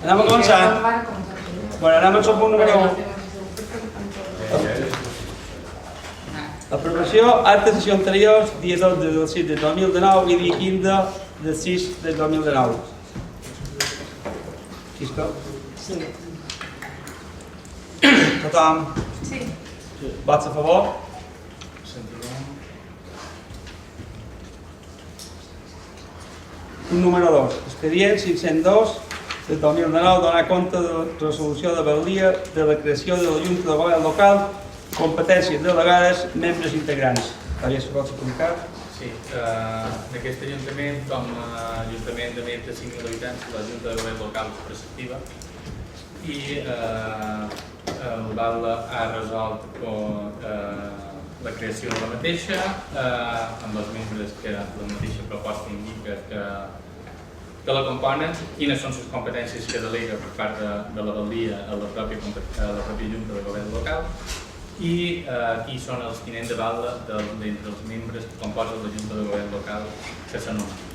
Anem a començar? Anem al punt número 1. Aprovació, acte de sessió anteriors, dia 12 del 6 del 2019 i dia 15 del 6 del 2019. Xisco? Sí. Tothom? Sí. Vots a favor? Punt número 2. Expedient 502 del 2019 donar compte de la resolució de valia de la creació de la Junta de Govern Local, competències delegades, membres integrants. Àrea, si vols explicar? Sí, en aquest Ajuntament, com a Ajuntament de més de 5.000 habitants, la Junta de Govern Local és preceptiva i el VAL ha resolt la creació de la mateixa amb els membres que la mateixa proposta indica que la componen, quines són les competències que delega per part de la Valdia a la pròpia Junta de Govern Local i qui són els tinents de val d'entre els membres que composen la Junta de Govern Local que s'anomenen.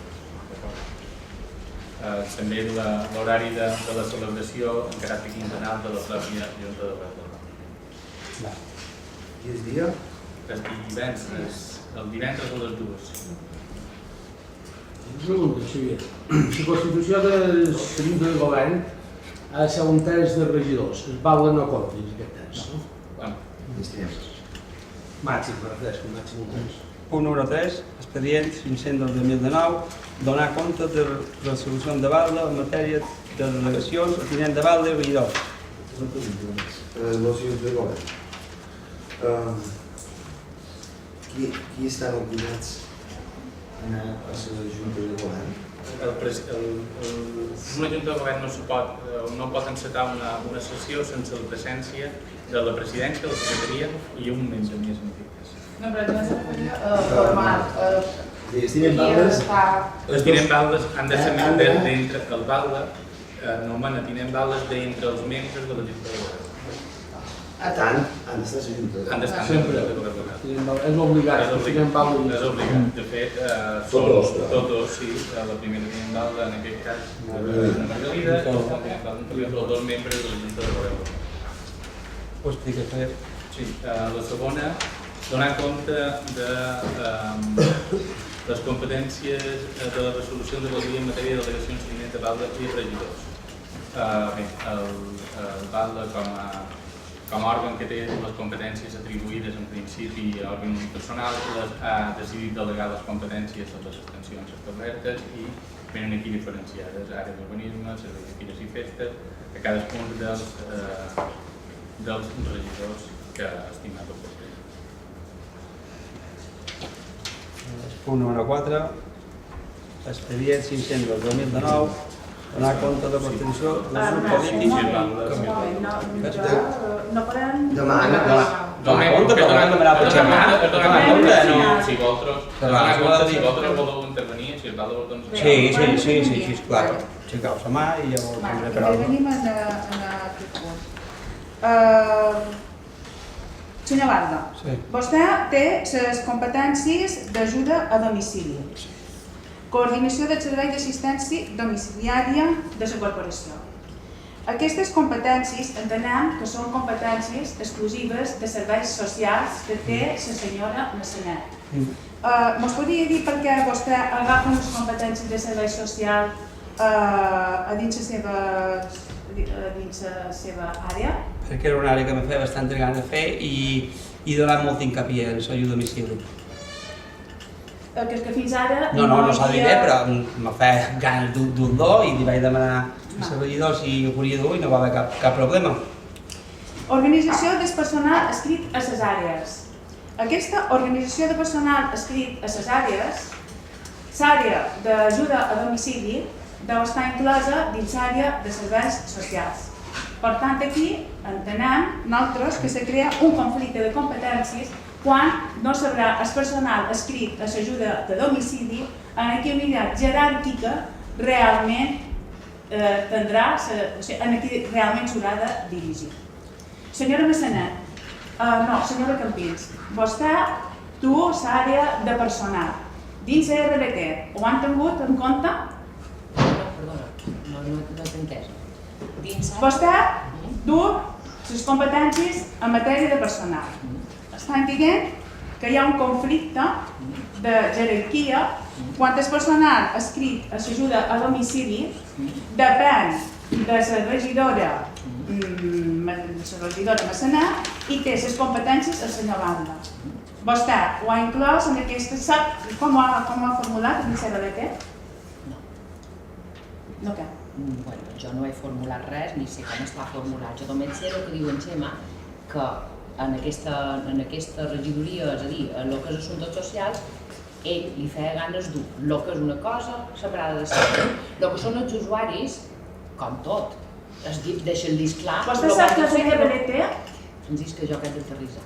També l'horari de la celebració en caràcter quinzenal de la pròpia Junta de Govern Local. I el dia? El divendres a les 2. Una pregunta, Xavier. La Constitució de la Junta de Govern ha de ser un terç de regidors. Es val no compta aquest terç, no? Màxim, me refereixo, màxim un terç. Punt número 3. Expedient 500 del 2019 donar compte de resolució de valda en matèria de delegacions a tinent de valda i regidors. La Junta de Govern. Qui estan obligats a anar a la Junta de Govern? Una Junta de Govern no pot encetar una sessió sense la presència de la presidència, la secretaria i un membre més en efectes. No, però no se referia formal. Els tinent baldes? Les tinent baldes han de ser membres d'entre el balde, nomena tinent baldes d'entre els membres de la Junta de Govern. A tant, han d'estar a la Junta. Han d'estar membres de la Junta de Govern. És obligat, És obligat. De fet, tots, sí, la primera tinent balda, en aquest cas, una Margalida, i els dos membres de la Junta de Govern. Ho explica, Fer. Sí, la segona, donar compte de les competències de la resolució de valia en matèria de delegacions de tinent de balda i regidors. Bé, el balda com a òrgan que té les competències atribuïdes en principi a òrgan unipersonal ha decidit delegar les competències a les extensions establertes i venen aquí diferenciades àrees d'urbanisme, serveis de fires i festes, a cadascun dels regidors que ha estimat el procés. Punt número 4. Expedient 500 del 2019 donar compte de la constitució del grup polític. No podem... Demà. Donar compte, però no demanar per xerrar. Donar compte, no. Si vosaltres voleu intervenir, si el val de vosaltres... Sí, esclar. Aixecau la mà i llavors prendré paraula. Venim en aquest punt. Senyor Balda, vostè té les competències d'ajuda a domicili, coordinació del servei d'assistència domiciliària de la corporació. Aquestes competències entenem que són competències exclusives de serveis socials que té la senyora Massanet. Mos podria dir per què vostè agafa les competències de servei social a dins la seva àrea? Perquè era una àrea que me feia bastanta gana de fer i donar molt hincapié en l'ajuda a domicili. Que fins ara... No s'ha de dir bé, però me feia ganes d'un do i li vaig demanar als regidors si ho podia dur i no va haver cap problema. Organització del personal escrit a les àrees. Aquesta organització de personal escrit a les àrees, l'àrea d'ajuda a domicili, deu estar inclosa dins l'àrea de serveis socials. Per tant, aquí entenem nosaltres que se crea un conflicte de competències quan no sabrà el personal escrit a l'ajuda de domicili en quina unitat jeràrquica realment s'haurà de dirigir. Senyora Massanet, senyora Campins, vostè du l'àrea de personal. Dins l'RBT, ho han tingut en compte? Perdona, no t'he entès. Vostè du les competències en matèria de personal. Estan dient que hi ha un conflicte de jerarquia quan el personal escrit a l'ajuda a domicili depèn de la regidora Massanet i té les competències al senyor Banda. Vostè ho ha inclòs en aquesta... Sap com ho ha formulat en CRDT? No què? Bueno, jo no he formulat res, ni sé com està formulat. Jo només sé el que diu en Xema, que en aquesta regidoria, és a dir, en el que és assumptes socials, ell li feia ganes dur el que és una cosa separada de l'altra. El que són els usuaris, com tot, deixen-los clar... Vostè sap que el CRDT... Francisca, jo que he d'aterrissar.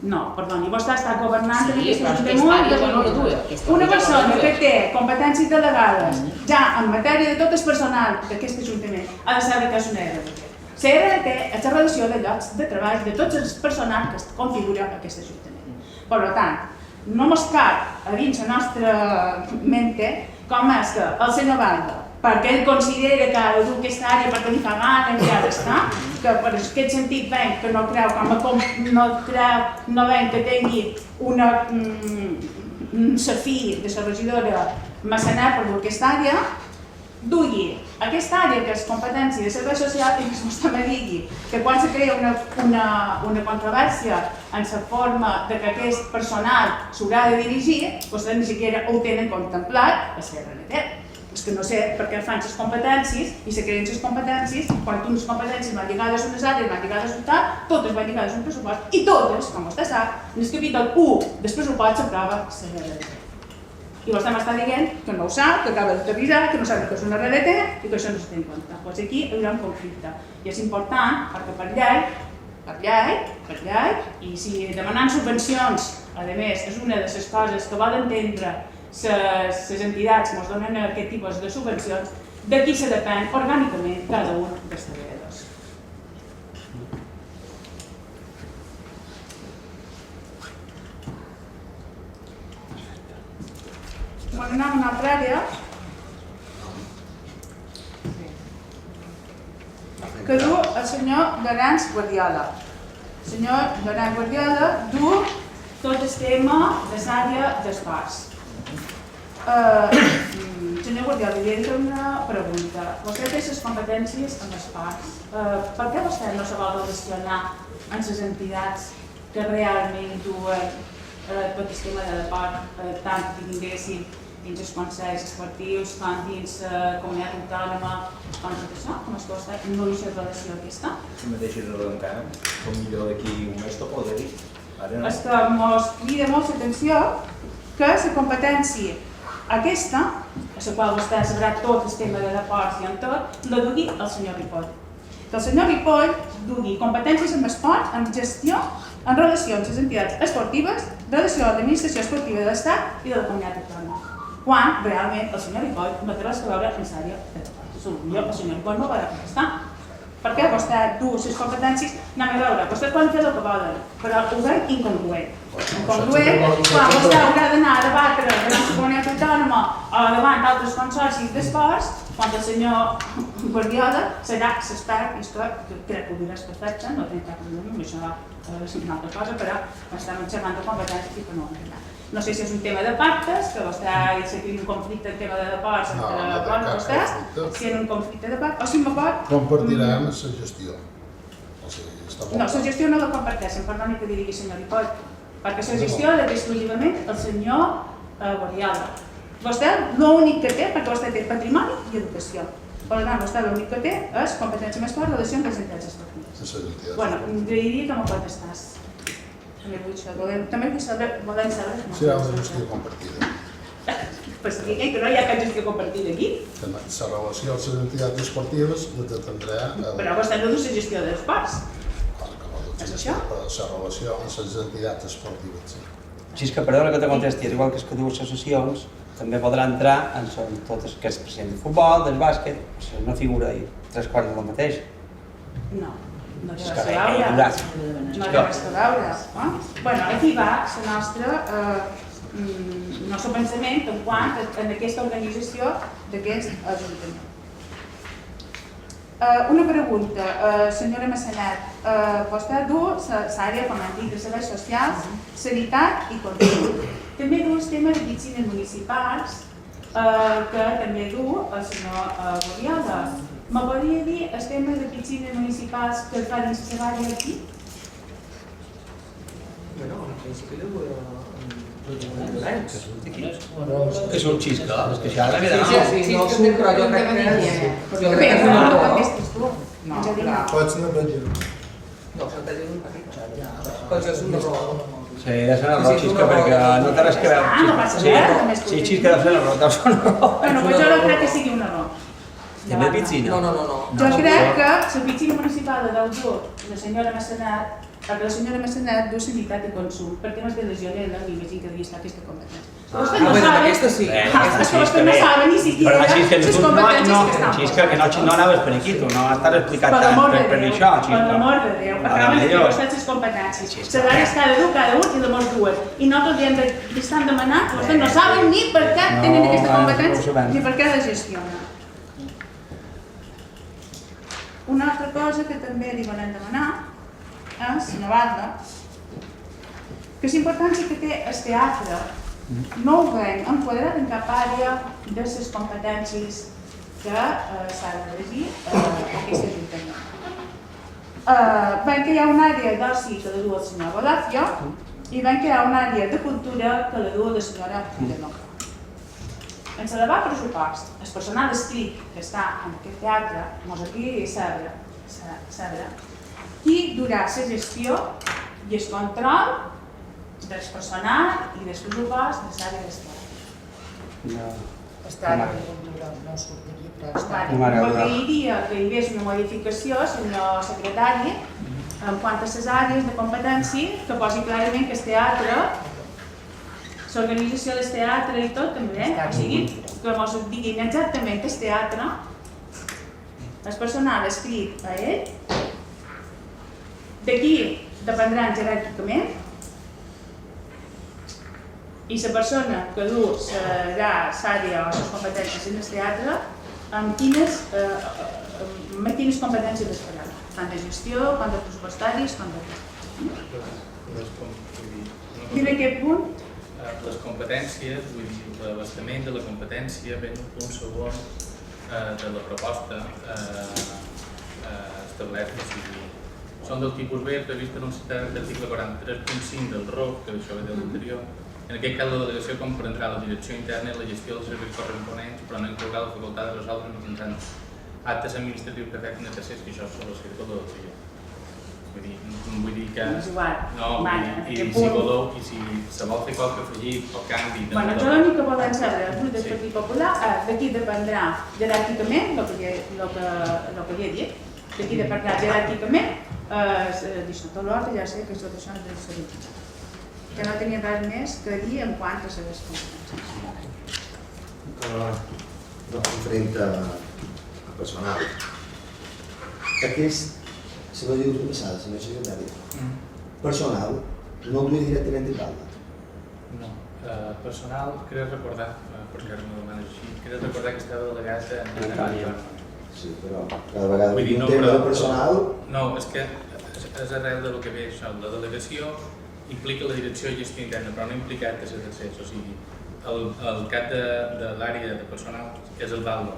No, perdoni, vostè està governant Sí, d'aquesta però Ajuntament jo no la duia. Una persona que té competències delegades ja en matèria de tot el personal d'aquest Ajuntament ha de saber que és una RDT. La RDT és la relació de llocs de treball de tots els personal que es configura aquest Ajuntament. Per tant, no mos cal a dins la nostra mente com és que el senyor Valda, perquè ell considera que ha de dur aquesta àrea perquè li fa gana i ha d'estar, que per aquest sentit venc que no creu que tingui una fi de la regidora Massanet per dur aquesta àrea, dugui aquesta àrea que és competència de servei social i que vostè me digui que quan se crea una controvèrsia en la forma que aquest personal s'haurà de dirigir, vostès ni siquiera ho tenen contemplat a la CRDT. És que no sé per què fan les competències i se creen les competències quan unes competències van lligades a unes àrees, van lligades a un tal, totes van lligades a un pressupost i totes, com vostè sap, en el capítol 1 del pressupost s'aprova la RDT. I vostè m'està dient que no ho sap, que acaba d'avisar, que no sap que és una RDT i que això no s'ho té en compte. Doncs aquí hi haurà un conflicte. I és important perquè per llei, i si demanant subvencions, a més, és una de les coses que vol entendre les entitats que ens donen aquest tipus de subvencions, de qui se depèn orgànicament cada un dels treballadors. Bueno, anem a una altra àrea que du el senyor Llorenç Guardiola. El senyor Llorenç Guardiola du tot el tema de l'àrea d'esports. Senyor Guardiola, li he de fer una pregunta. Vostè té les competències en esports. Per què vostè no se vol relacionar amb les entitats que realment duen tot el tema de deport, tant que tinguessin dins els consells esportius, com dins la comunitat autònoma, com tot això? Com és que vostè no hi ha relació aquesta? Si mateixes no l'encam, com millor d'aquí un mes t'ho poder dir. És que ens crida molt l'atenció que la competència aquesta, a la qual vostè sabrà tot el tema de deports i en tot, la dugui el senyor Ripoll. Que el senyor Ripoll dugui competències en esport, en gestió, en relació amb les entitats esportives, relació amb l'administració esportiva de l'Estat i de la comunitat autònoma. Quan realment el senyor Ripoll no té res a veure amb l'àrea de deports. El senyor Ripoll no va contestar. Per què vostè du les competències? Anem a veure, vostè poden fer el que volen, però ho veig incongruent. Incongruent quan vostè haurà d'anar a debatre davant la comunitat autònoma o davant d'altres consorcis d'esports, quan el senyor Guardiola serà l'expert, i crec que ho diràs perfecte, no tinc cap problema, amb això és una altra cosa, però estem xerrant de competències i que no ho entenem. No sé si és un tema de pactes, que vostè ha dit que hi ha un conflicte en tema de deports entre vostès, si hi ha un conflicte de pactes, o si m'ho pot... Compartirem la gestió. No, la gestió no la comparteixen, perdoni que li digui senyor Ripoll, perquè la gestió la té exclusivament el senyor Guardiola. Vostè l'únic que té, perquè vostè té patrimoni i educació. Per tant, vostè l'únic que té és competència més fort, relació amb les entitats esportives. Bueno, diria que m'ho contestàs. També vull saber, volem saber... Serà una gestió compartida. Pues digui que no hi ha cap gestió compartida aquí. La relació amb les entitats esportives la detendrà... Però vostè no du la gestió dels esports. És això? Però la relació amb les entitats esportives, sí. Així que, perdona que te contesti, igual que els que diu les associacions, també podrà entrar en tot el que és president de futbol, del bàsquet, no figura ahí 3/4 del mateix. No. No té res a veure. No té res a veure. Bueno, aquí va el nostre pensament en quant a aquesta organització d'aquest ajuntament. Una pregunta, senyora Massanet. Vostè du l'àrea, com hem dit, de serveis socials, sanitat i consum. També du el tema de piscines municipals, que també du el senyor Borriada. Me podria dir el tema de piscines municipals que es va dins la àrea aquí? Bueno, en principi deu És un xiscle, és que això ara ve de nou. sí, no surt, però jo crec que és... Jo crec que és un No, error. també estàs tu. No, clar. Pots anar per allà. No, s'ha tallat un petit. Doncs és un error. Sí, deve ser un error, xiscle, perquè no té res que veure. Ah, no passa res, també és Sí, xiscle deve ser un error, deu ser un error. Bueno, pues jo no crec que sigui un error. També piscina. No. Jo crec que la piscina municipal de Daudó, la senyora Massanet, perquè la senyora Massanet du sanitat i consum, per temes de legionel·la, m'imagino que devia estar aquesta competència. Vostès no saben... Aquesta sí. És que vostès no saben ni siquiera les competències que estan. Xiscle, que no anaves per aquí, tu no estàs explicat Per tant l'amor de per Déu, això, per xiscle. l'amor de Déu, acaben de fer vostès les competències. Salaris cada un i llavors duen. I nosaltres li estan demanant, vostès no saben ni per què tenen aquesta competència ni per què la gestionen. Una altra cosa que també li volen demanar és, una banda, que la importància que té el teatre no ho veiem enquadrat en cap àrea de les competències que s'ha de regir aquest ajuntament. Veiem que hi ha una àrea d'oci que la du el senyor Bolacio i veiem que hi ha una àrea de cultura que la du la senyora Vilanova. En l'elevat pressupost, el personal escrit que està en aquest teatre, mos aquí sabrà qui durà la gestió i el control del personal i del pressupost de l'àrea del teatre. Està no surt d'aquí, però està... M'agradaria que hi hagués una modificació, senyor secretari, en quant a les àrees de competència, que posi clarament que el teatre, l'organització del teatre i tot també, o sigui, que ens diguin exactament el teatre, el personal escrit a ell, d'aquí dependran jeràrquicament, i la persona que du serà l'àrea o les competències en el teatre, amb quines competències es faran, tant de gestió, com de pressupostaris, com de... I en aquest punt, les competències, vull dir, l'abastament de la competència ve en un punt segon de la proposta establerta. O sigui, són del tipus B, previst en l'article 43.5 del ROC, que això ve de l'anterior. En aquest cas, la delegació comprendrà la direcció interna i la gestió dels serveis corresponents, però no inclourà la facultat de resoldre mitjançant actes administratius que afecten a tercers, que això és la secretologia. Vull dir que... No, i si voleu, i si se vol fer qualque afegit o canvi... Bueno, jo l'únic que volem saber el grup del Partit Popular és d'aquí dependrà jeràrquicament, el que ja he dit, d'aquí dependrà jeràrquicament, tot l'ordre ja sé que tot això és de salut. Que no tenia res més que dir en quant a les competències. Referent a personal. Aquest, si no dius una passada, senyor secretari, personal no ho duia directament de Calda. No, personal, crec recordar, perquè ara m'ho demanes així, crec recordar que estava delegat en Antònia. Sí, però cada vegada que un tema de personal... No, és que és arrel del que ve això, la delegació implica la direcció i gestió interna, però no implica actes a tercers, o sigui, el cap de l'àrea de personal és el VALDO,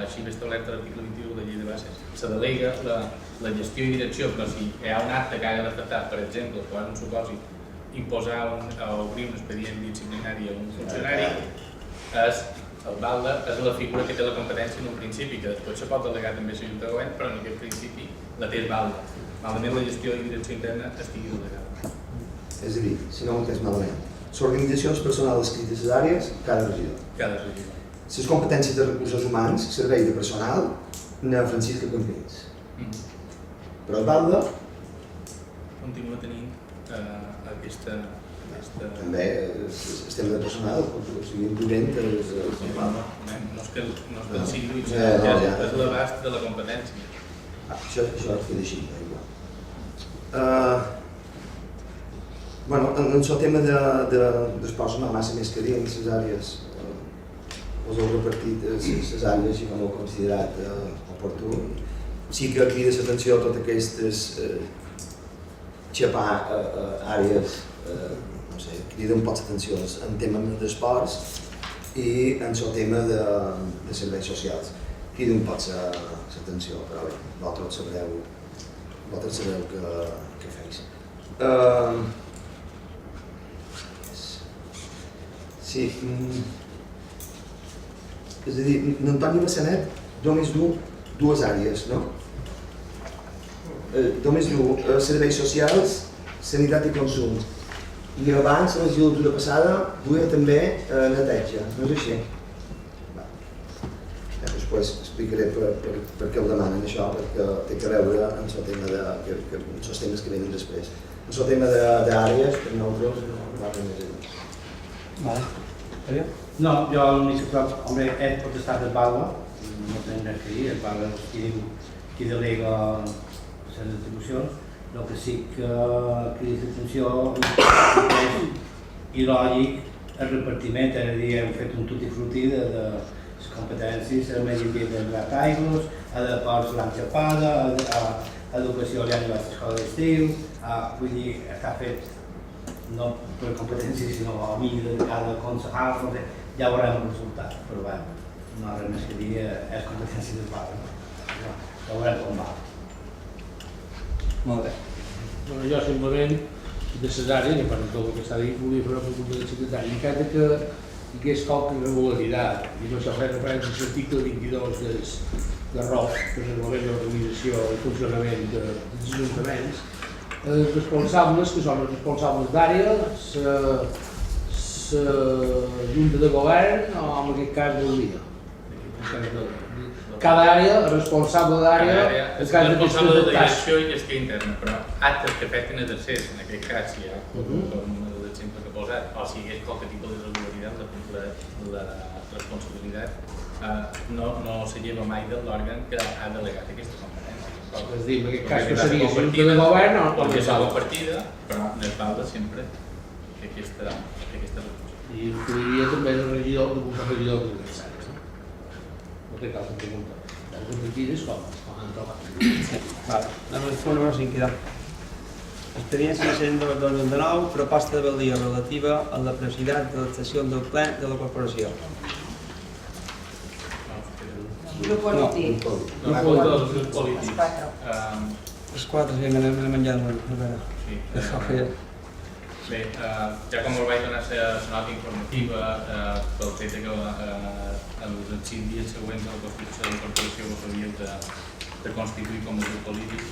així ve establert a l'article 21 de la llei de bases. Se delega la gestió i direcció, però si hi ha un acte que ha d'afectar, per exemple, per un supòsit, imposar o obrir un expedient disciplinari a un funcionari, el VALDO és la figura que té la competència en un principi, que després se pot delegar també a l'Ajuntament, però en aquest principi la té el VALDO. Malament la gestió i direcció interna estigui delegada. És a dir, si no ho entens malament, l'organització personal escrita a les àrees, cada regidor. Cada regidor. Les competències de recursos humans, servei de personal, na Francisca Campins. Però el VALDO continua tenint aquesta... també el tema de personal, o sigui, incloent el VALDO. No és que el sigui, és l'abast de la competència. Això queda així, igual. Bueno, en el tema del personal massa més que dir en les àrees us heu repartit les àrees i com heu considerat oportú. Sí que crida l'atenció a totes aquestes xapar àrees, no sé, crida un poc l'atenció en tema d'esports i en el tema de serveis socials. Crida un poc l'atenció, però bé, vosaltres sabreu què feis. Sí, és a dir, l'Antoni Massanet només du dues àrees, no? Només du serveis socials, sanitat i consum. I abans, la legislatura passada, duia també neteja, no és així? Després explicaré per què ho demanen això, perquè té a veure amb el tema els temes que venen després. En el tema d'àrees, per nosaltres, no va res més allà. Vale. Serio? No, jo l'únic que trobo, home, és potestat del Balba, no tenen res que dir, el Balba és qui delega les atribucions, el que sí que crida l'atenció és il·lògic el repartiment, és a dir, hem fet un tutti frutti de les competències, el medi ambient de les aigües, a de ports l'enxapada, a educació li han llevat l'escola d'estiu, vull dir, està fet no per competències, sinó a mi de cada concejal, no sé, ja veurem el resultat, però bé, no res més que dir, és competència del Balba, ja veurem com va. Molt bé. Bueno, jo simplement, de les àrees, i per tot el que s'ha dit, volia fer una pregunta del secretari. En cas que hi hagués qualque irregularitat, i no s'ha fet referència a l'article 22 de ROF, que és el Reglament d'Organització i Funcionament dels Ajuntaments, els responsables, que són els responsables d'àrea, la Junta de Govern, o en aquest cas del dia. Cada àrea, el responsable d'àrea, és el responsable de direcció i gestió interna, però actes que afecten a tercers, en aquest cas, si hi ha l'exemple que he posat, o si hi hagués qualque tipus d'irregularitat, la responsabilitat no se lleva mai de l'òrgan que ha delegat aquesta competència. És a dir, en aquest cas que seria la Junta de Govern o perquè és la partida, però en el Balba sempre té aquesta responsabilitat. I incluiria també el regidor d'adversaris. No té cap pregunta. Les objectives com han trobat. Vale. Anem al punt número 5, idò. Experiència 102-2009, proposta de dia relativa a la presidenta de la sessió del ple de la corporació. Grup polític. Grup polític. Els quatre, sí, anem menjant a veure. Sí. Bé, ja com us vaig donar la nota informativa pel fet que els 5 dies següents a la constitució de la corporació vos havíeu de constituir com a grup polític,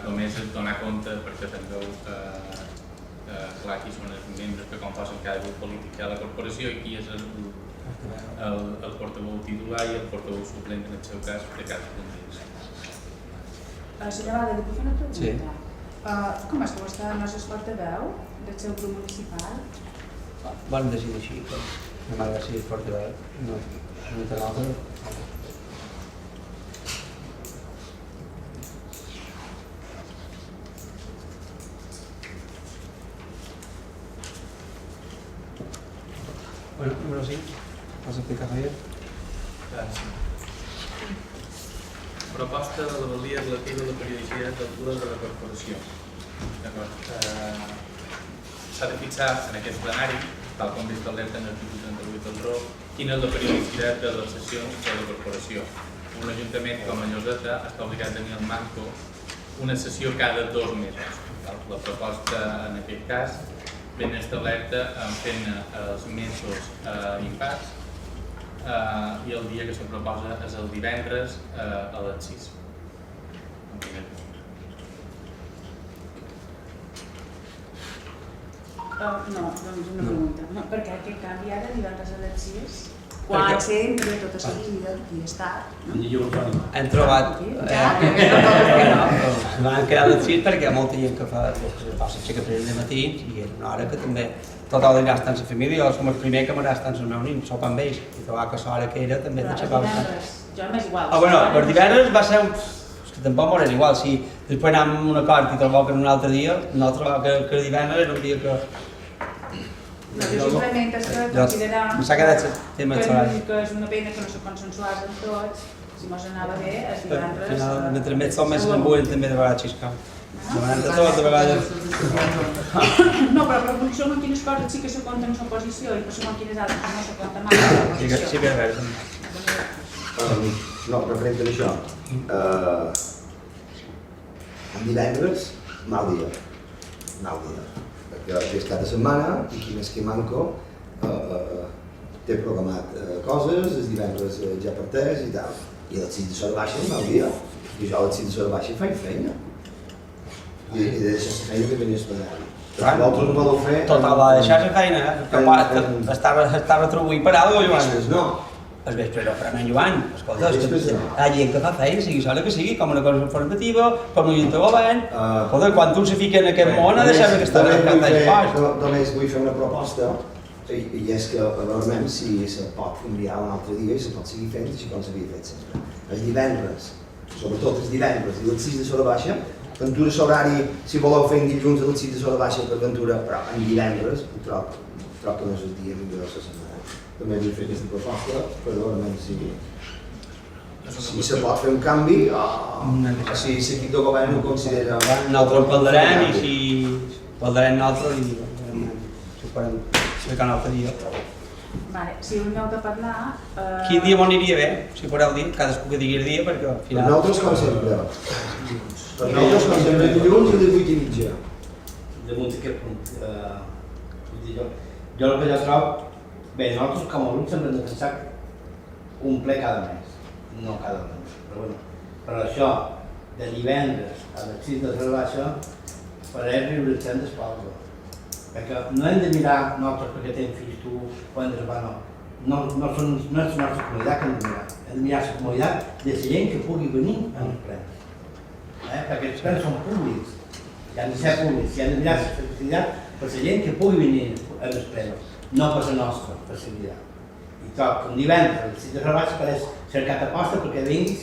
només és donar compte perquè tingueu clar qui són els membres que composen cada grup polític que hi ha a la corporació i qui és el portaveu titular i el portaveu suplent en el seu cas de cadascun d'ells. Senyor Balda, li puc fer una pregunta? Sí. Com és que vostè no és portaveu del seu grup municipal? Van decidir així, que no m'ha de ser portaveu. No té l'altre. Bueno, número 5. Vas explicar, Javier? Proposta de la valia relativa a la periodicitat del ple de la corporació. S'ha de fixar en aquest plenari, tal com ve establert en l'article 38 del ROC, quina és la periodicitat de les sessions de la corporació. Un ajuntament com a Lloseta està obligat a tenir al manco una sessió cada 2 mesos. La proposta en aquest cas ben establerta fent els mesos impars i el dia que se proposa és el divendres a les 6. No, doncs una pregunta. No, per què aquest canvi ara divendres a les 6? Quan sempre tota la vida hi ha estat. Hem trobat... Van quedar les 6 perquè hi ha molta gent que s'aixeca primer de matí i és una hora que també total allà estan la família, jo som el primer que m'agrada estar amb els meus nins, sopa amb ells i trobar que l'hora que era també t'aixecava bastant. Jo m'és igual. Bueno, per divendres va ser que tampoc m'ho és igual, si després anàvem a un acord i trobava que en un altre dia, no trobava que divendres era un dia que No, jo simplement és que consideram s'ha quedat el tema del salari. que és una pena que no se consensuàs amb tots, si mos anava bé, els Al divendres... final, mentre més som, més s'embuen també de vegades xiscar. Demanant de tot, de vegades... No, però per funció en quines coses sí que se compta en l'oposició i per en quines altres no se compta mai. Sí que és vera. No, referent a això, en divendres, mal dia, perquè és cada setmana i qui més que manco té programat coses, els divendres ja parteix i tal, i a les 6 de l'hora baixa, mal dia, i jo a les 6 de l'hora baixa faig feina, i deixo la feina que venia esperant. Vosaltres no podeu fer... Total, va deixar la feina, està retribuït per alguna cosa, Joan. No. El vespre no farà en Joan, escolta, hi ha gent que fa feina, sigui sola que sigui, com una cosa informativa, com un junta govern, escolta, quan tu se fica en aquest món ha de saber que està Només vull fer una proposta, i és que veurem si se pot enviar un altre dia i se pot seguir fent així com s'havia fet sempre. Els divendres, sobretot els divendres i les 6 de l'hora baixa, Ventura l'horari, si voleu fer en dilluns a les 6 de l'hora baixa per Ventura, però en divendres, trob que no és el dia millor de la setmana. També vull fer aquesta proposta, però si se pot fer un canvi, si l'equip de govern ho considera... Nosaltres parlarem i si parlarem nosaltres i si ho farem explicar un altre dia. Si un heu de parlar... Quin dia m'ho aniria bé, si podeu dir, cadascú que digui el dia, perquè al final... Nosaltres com sempre. Per nosaltres com sempre, dilluns a les 8:30. Damunt d'aquest punt, jo el que jo trobo, bé, nosaltres com a grup sempre hem de pensar un ple cada mes, no cada mes, però bueno, per això, de divendres a les 6 de l'hora baixa, farem riure el centre d'espalda. Perquè no hem de mirar nosaltres perquè tenim fills, tu, o hem de rebar, no és la nostra comunitat que hem de mirar, hem de mirar la comunitat de la gent que pugui venir als plens. Perquè els plens són públics, i han de ser públics, i han de mirar la facilitat per la gent que pugui venir als plens, no per la nostra facilitat. I trobo que un divendres, a les 6 de l'hora baixa, pareix cercat aposta perquè vingui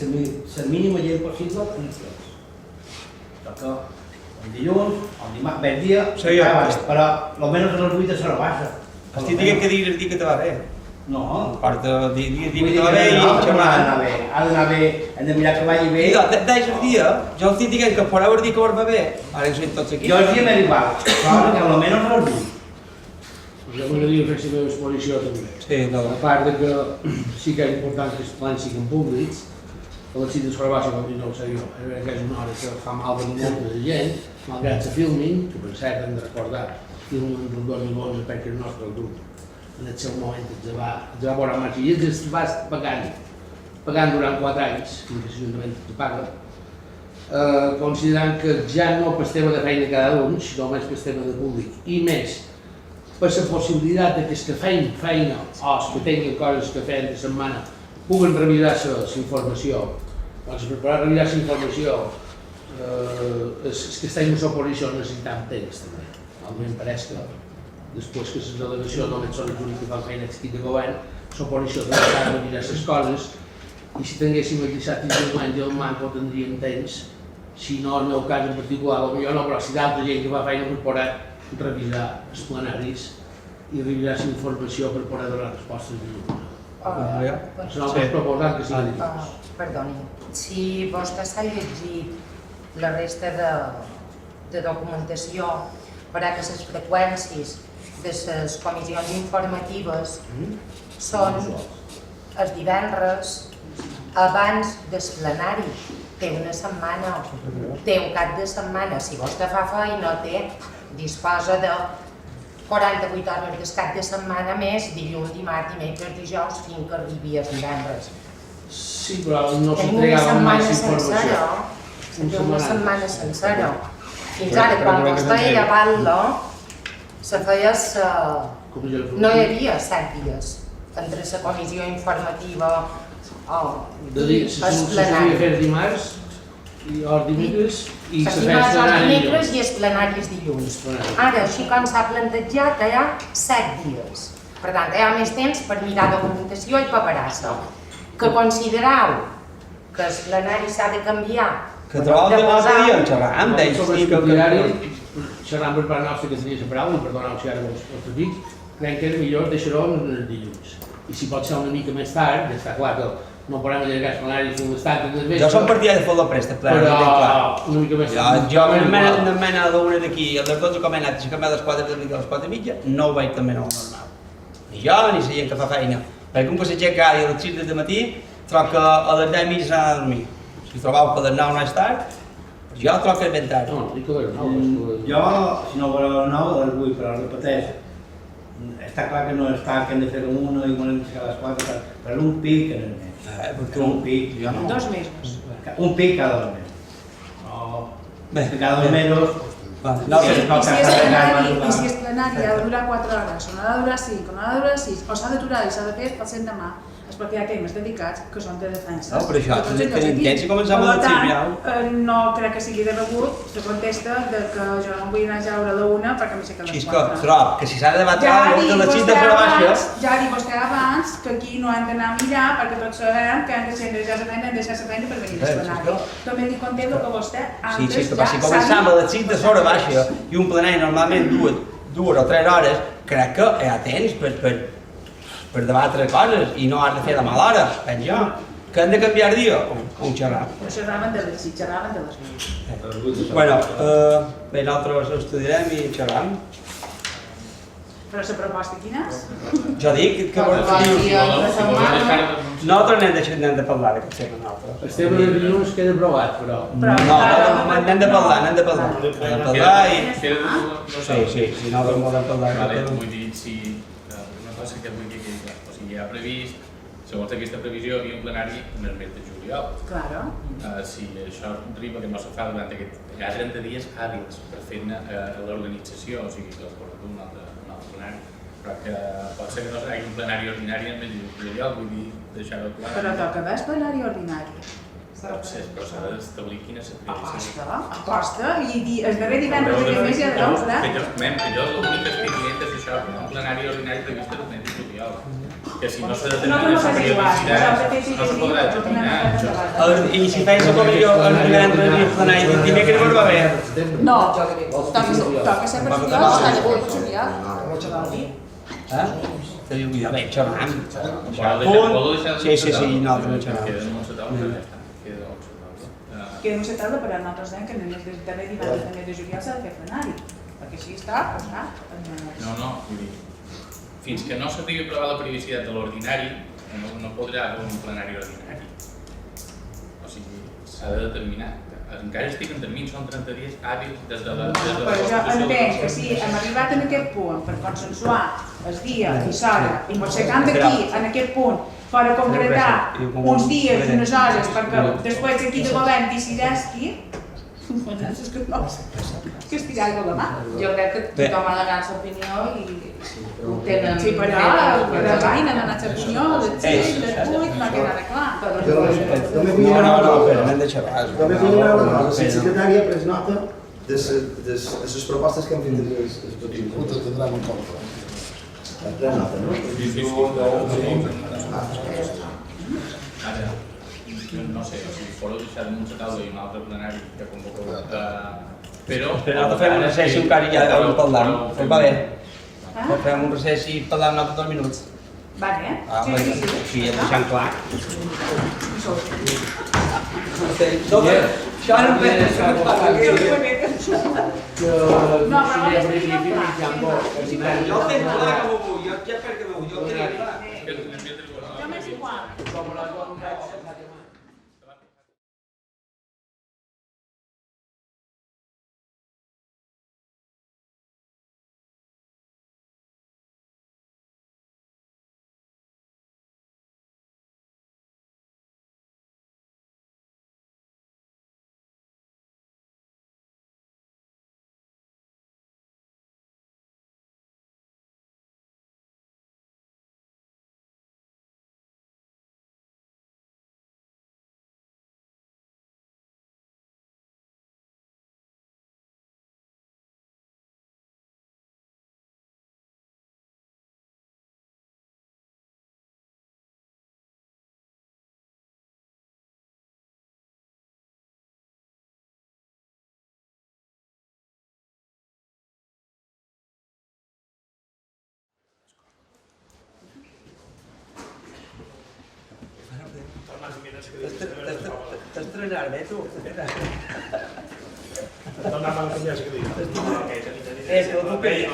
la mínima gent possible en els plens. Però que un dilluns, un dimarts, bé dia, però almenys a les 8 de l'hora baixa. Estic dient que diguis el dia que te va bé. No. A part de dir que te va bé i xerrar. Ha d'anar bé, hem de mirar que vagi bé. Deix el dia, jo estic dient que fareu el dia que va bé, ara que són tots aquí. Jo el dia m'he igual, però que almenys a les 8. Jo m'agradaria fer la meva exposició també. Sí, no. A part de que sí que és important que els plans siguin públics, a les 6 de l'hora baixa, com no ho sé jo, que és una hora que fa mal per molta gent, malgrat la filmin, que per cert hem de recordar, filmin del 2011 perquè el nostre grup en el seu moment ens va veure en marxa i ens va pagant durant 4 anys, fins que l'Ajuntament te paga, considerant que ja no per tema de feina cada un, sinó més per tema de públic, i més per la possibilitat que els que feien feina o els que tinguin coses que feien de setmana puguen revisar la informació. Doncs per poder revisar la informació, els que estan en l'oposició necessitem temps també. Almenys pareix que després que les delegacions només són els únics que fan feina equip de govern, l'oposició també ha de revisar les coses i si tinguéssim el dissabte i el diumenge el manco tindríem temps, si no en el meu cas en particular, potser no, però si d'altra gent que fa feina per poder revisar els plenaris i revisar la informació per poder donar respostes de nosaltres proposant que sigui dilluns. Perdoni, si vostè s'ha llegit la resta de documentació per a que les freqüències de les comissions informatives són els divendres abans del plenari. Té una setmana, té un cap de setmana. Si vostè fa feina, disposa de 48 hores del cap de setmana més dilluns, dimarts, dimecres, dijous, fins que arribi el divendres. Sí, però no s'entregava mai informació. Tenim una setmana sencera. Fins ara, quan vostè era batlle, se feia no hi havia 7 dies entre la comissió informativa o el plenari. Fer dimarts i els dimecres i els dimarts, els dimecres i els plenaris dilluns. Ara, així com s'ha plantejat, hi ha 7 dies. Per tant, hi ha més temps per mirar documentació i preparar-se. Que considereu que el plenari s'ha de canviar. Que trobava de l'altre dia en xerram d'ells. Sobre el plenari, xerram per part nostra que tenia la paraula, i perdoneu si ara els dic, crec que és millor deixar-ho els dilluns. I si pot ser una mica més tard, ja està clar que no podem allargar els plenaris fins les tantes del vespre. Jo som partidari de fer el préstec, però una mica més tard. Jo una mena d'una d'aquí, a les 12 com he anat, si canviar a les 4 de a les 4 i mitja, no ho veig també normal. Ni jo ni la gent que fa feina. Perquè un passejar cada dia a les 6 del matí, trobo que a les 10 i mitja s'ha de dormir. Si trobeu que a les 9 no és tard, jo trobo que és ben tard. No, dic que a les 9. Jo, si no voleu a les 9, a les 8, però repeteix. Està clar que no és tard, que hem de fer una i volem aixecar a les 4, però un pic en el mes. Un pic. 2 mesos. Un pic cada 2 mesos. No, cada 2 mesos. I si és plenari ha de durar 4 hores, o no ha de durar 5, o no ha de durar 6, o s'ha d'aturar i s'ha de fer el l'endemà, és perquè hi ha temes dedicats que són de defensa. No, però això, tenim temps i començam a Per tant, no crec que sigui de rebut la contesta de que jo no vull anar a jaure a la 1 perquè m'aixeca a les 4. Xisco, trob que si s'ha de debatre de les 6 de fora baixa... Ja ha dit vostè abans que aquí no hem d'anar a mirar perquè tots sabem que hem de deixar la feina, hem de deixar la feina per venir al plenari. També li contesto que vostè antes Sí, però si començam a les 6 de fora baixa i un plenari normalment 2 o 3 hores, crec que hi ha temps per debatre coses i no has de fer de mala hora, penso jo. Que hem de canviar dia? O ho xerram? No xerraven de les 6, xerraven de les 8. Bueno, bé, nosaltres ho estudiarem i xerram. Però la proposta quina és? Jo dic que nosaltres n'hem de parlar d'aquest tema nosaltres. El tema del dilluns queda aprovat, però... No, n'hem de parlar, n'hem de parlar. N'hem de parlar i... Sí, nosaltres volem parlar. Vale, vull dir, si una cosa que vull dir que o sigui, hi ha previst, segons aquesta previsió, hi havia un plenari en el mes de juliol. Claro. Si això arriba que no se fa durant aquest... Hi ha 30 dies hàbils per fer l'organització, o sigui, que es pot fer un altre plenari, però que pot ser que no serà un plenari ordinari en el mes de juliol, vull dir, deixar-ho clar. Però toca haver plenari ordinari. Però s'ha d'establir quina és la previsió. Aposta, i el darrer divendres d'aquest mes ja de nou serà. Que jo l'únic que estic dient és això, un plenari ordinari previst el mes de juliol. Que si no s'ha determinat la periodicitat, no se podrà determinar. I si feies la comissió el divendres i el plenari, dimecres no va bé? No, toca ser per juliol. Te diu, ja bé, xerram. Sí, nosaltres xerram. Que no se tarda, però nosaltres dèiem que en el darrer divendres del mes de juliol s'ha de fer plenari, perquè així està, No, vull dir, fins que no s'arribi a provar la periodicitat de l'ordinari, no podrà haver un plenari ordinari. O sigui, s'ha de determinar. Encara estic en termini, són 30 dies hàbils des de la Però jo entenc que si hem arribat en aquest punt per consensuar el dia i l'hora i mossegant d'aquí, en aquest punt, per a concretar uns dies i unes hores perquè després d'aquí de govern decideixi, és que és tirar-ho de mà. Jo crec que tothom ha donat l'opinió i ho tenen... Sí, però de vaina han anat l'opinió, les 6, les 8, m'ha quedat clar. Però n'hem de xerrar. També vull veure la secretària ha pres nota de les propostes que han fet els partits. Ho tindrem en compte. Ha pres nota, Ara, no sé, o sigui, fora deixar damunt la taula i un altre plenari que convoca... Però nosaltres fem un recés i encara ja hem parlat. Va bé. Fem un recés i parlem nosaltres 2 minuts. Va bé. Sí, ja deixem clar. Jo tenc clar que m'ho vull, jo ja perquè m'ho vull, jo ho tenia clar. Jo m'és igual. estrenar-me, tu. Tornava a canviar la cadira. Que lo puc dir.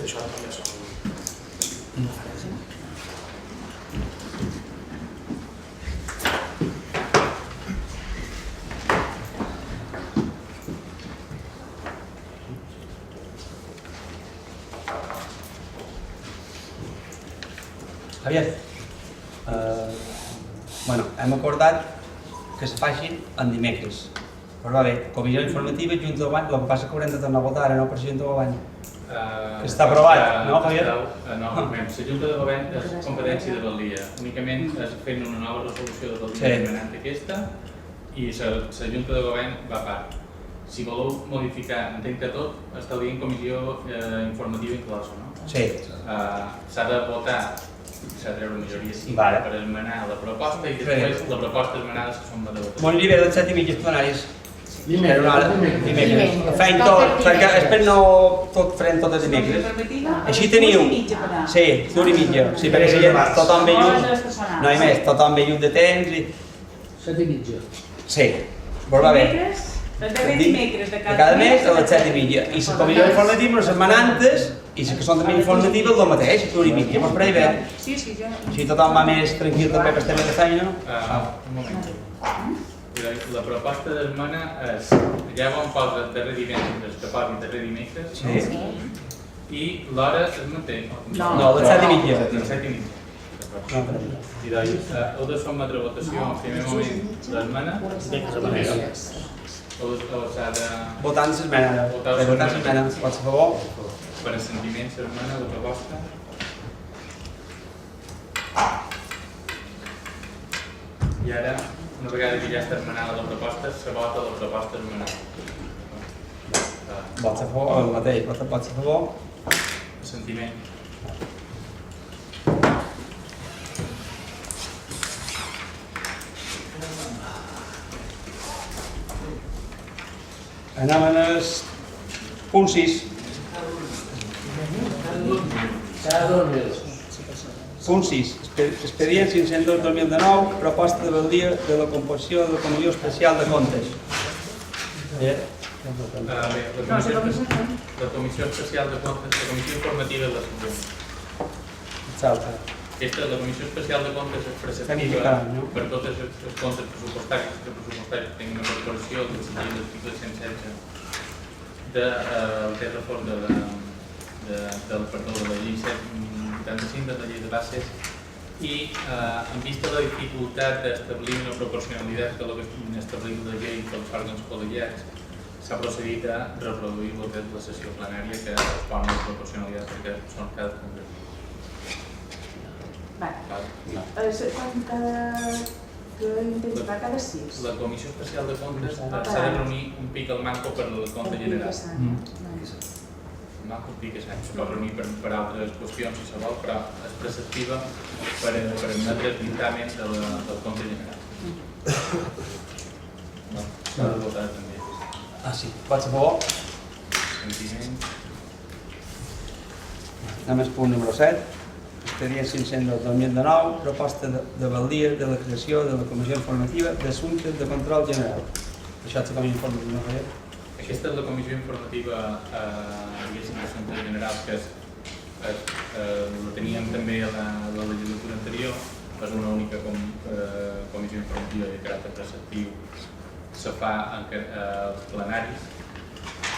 Això no canvia sol. Javier, bueno, hem acordat que se facin en dimecres. Però va bé, comissió informativa, Junta de Govern, el que passa que haurem de tornar a votar ara, no, per Junta de Govern. Que està aprovat, no, Javier? No, la Junta de Govern és competència de Balia. Únicament es fent una nova resolució de Balia demanant aquesta i la Junta de Govern va a part. Si voleu modificar, entenc que tot estalvia en comissió informativa inclosa, no? Sí. S'ha de votar, s'ha de treure majoria sí, vale, per esmenar la proposta i després la proposta esmenada que són de votació. Bon llibre dels 7:30 plenaris. Dimecres. Feim tot, perquè després no tot farem tot els dimecres. Així teniu... Sí, d'una i mitja. Sí, perquè tothom ve lluny, no hi més, tothom ve lluny de temps i... 7:30. Sí, però va bé. Dimecres de cada mes a les 7:30. I la comissió informativa una setmana antes i les que són també informatives el mateix, d'una i mitja, mos pareix bé. Així tothom va més tranquil també per tema de feina. Un moment. La proposta d'esmena és, ja on posa darrer divendres, que posi darrer dimecres, i l'hora es manté. No, les 7:30. Les 7:30. I doncs, heu de sotmetre a votació en primer moment l'esmena. O s'ha de... Votant l'esmena. Votant l'esmena. Pots a favor? Per assentiment l'esmena, la proposta. I ara, una vegada que ja està esmenada la proposta, se vota la proposta esmenada. Vots a favor, el mateix, vots a favor. Assentiment. Anem al punt 6. Punt 6. Expedient 502-2019, proposta de Balia de la composició de la Comissió Especial de Comptes. La Comissió Especial de Comptes, la Comissió Informativa de la Següent. La Comissió Especial de Comptes és preceptiva per tots els comptes pressupostaris que tinguin una corporació del sentit de l'article 116 del reforç de la llei 75 de la llei de bases i en vista de la dificultat d'establir una proporcionalitat que establir la llei pels òrgans col·legiats s'ha procedit a reproduir el que és la sessió plenària que respon a la proporcionalitat perquè són cada congres. Cada 6. La Comissió Especial de Comptes s'ha de reunir un pic al manco per el compte general. Manco un pic s'ha de reunir per altres qüestions si se vol, però és preceptiva per admetre el dictamen del compte general. S'ha de votar també. Sí. Vots a favor? Sentiment. Anem al punt número 7. Expedient 500-2019, proposta de Balia de la creació de la Comissió Informativa d'Assumptes de Control General. Això és la Comissió Informativa, no, Javier? Aquesta és la Comissió Informativa d'Assumptes Generals que la teníem també a la legislatura anterior, és una única comissió informativa de caràcter preceptiu que se fa als plenaris.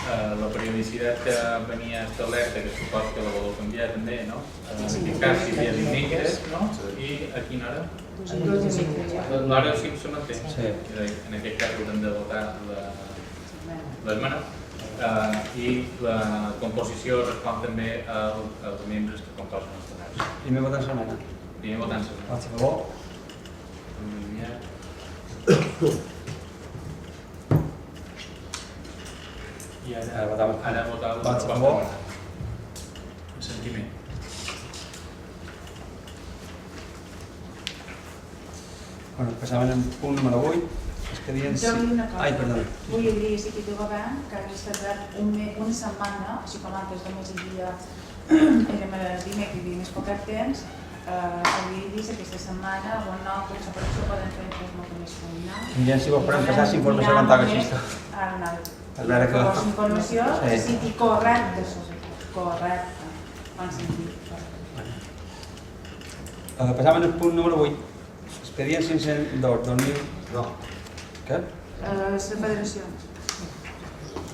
La periodicitat que venia establerta, que suposo que la voleu canviar també, no? En aquest cas hi havia dimecres, no? I a quina hora? L'hora sí se manté. En aquest cas haurem de votar l'esmena. I la composició respon també als membres que composen els plenaris. Primer votant l'esmena. Primer votant l'esmena. Vots a favor? I ara votar la proposta esmenada. Sentiment. Passàvem al punt número 8. Expedients... Ai, perdó. Vull dir, si que té govern, que ha establert una setmana, així com antes només hi havia érem a dimecres i més poc temps, havia vist aquesta setmana on no, que la producció poden fer un molt més feminal. Mirem si vos podem passar la informació quan toca així. Ara anava. A veure que... La informació Sí. que sigui correcta, correcta, en sentit. Passàvem al punt número 8. Expedient 502, 2000... No. Què? La federació.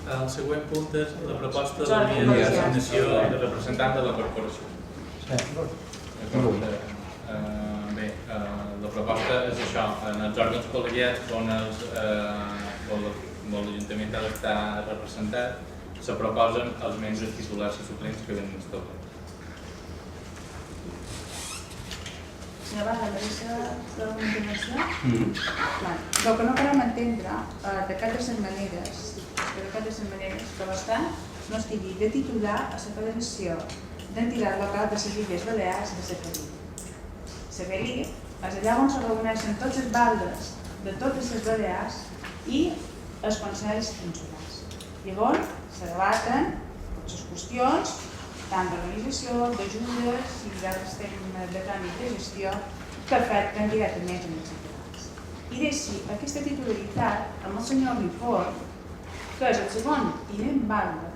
El següent punt és la proposta de Jordi, la designació de representant de la corporació. Sí. Bé, la proposta és això, en els òrgans col·legiats on l'Ajuntament ha d'estar representat, se proposen els membres titulars i suplents que venen establerts. Senyora Barra, mereixer una intervenció? El que no podem entendre de cap de les maneres que l'estat no estigui de titular a la Federació d'Entitats Locals de les Illes Balears de Severí. Severí és allà on se reuneixen tots els baldes de totes les Balears i els consells insulars. Llavors se debaten les qüestions tant d'organització, d'ajudes i d'altres temes de tràmit de gestió que afecten directament els ciutadans. I deixi aquesta titularitat amb el senyor Rifort, que és el segon tinent balde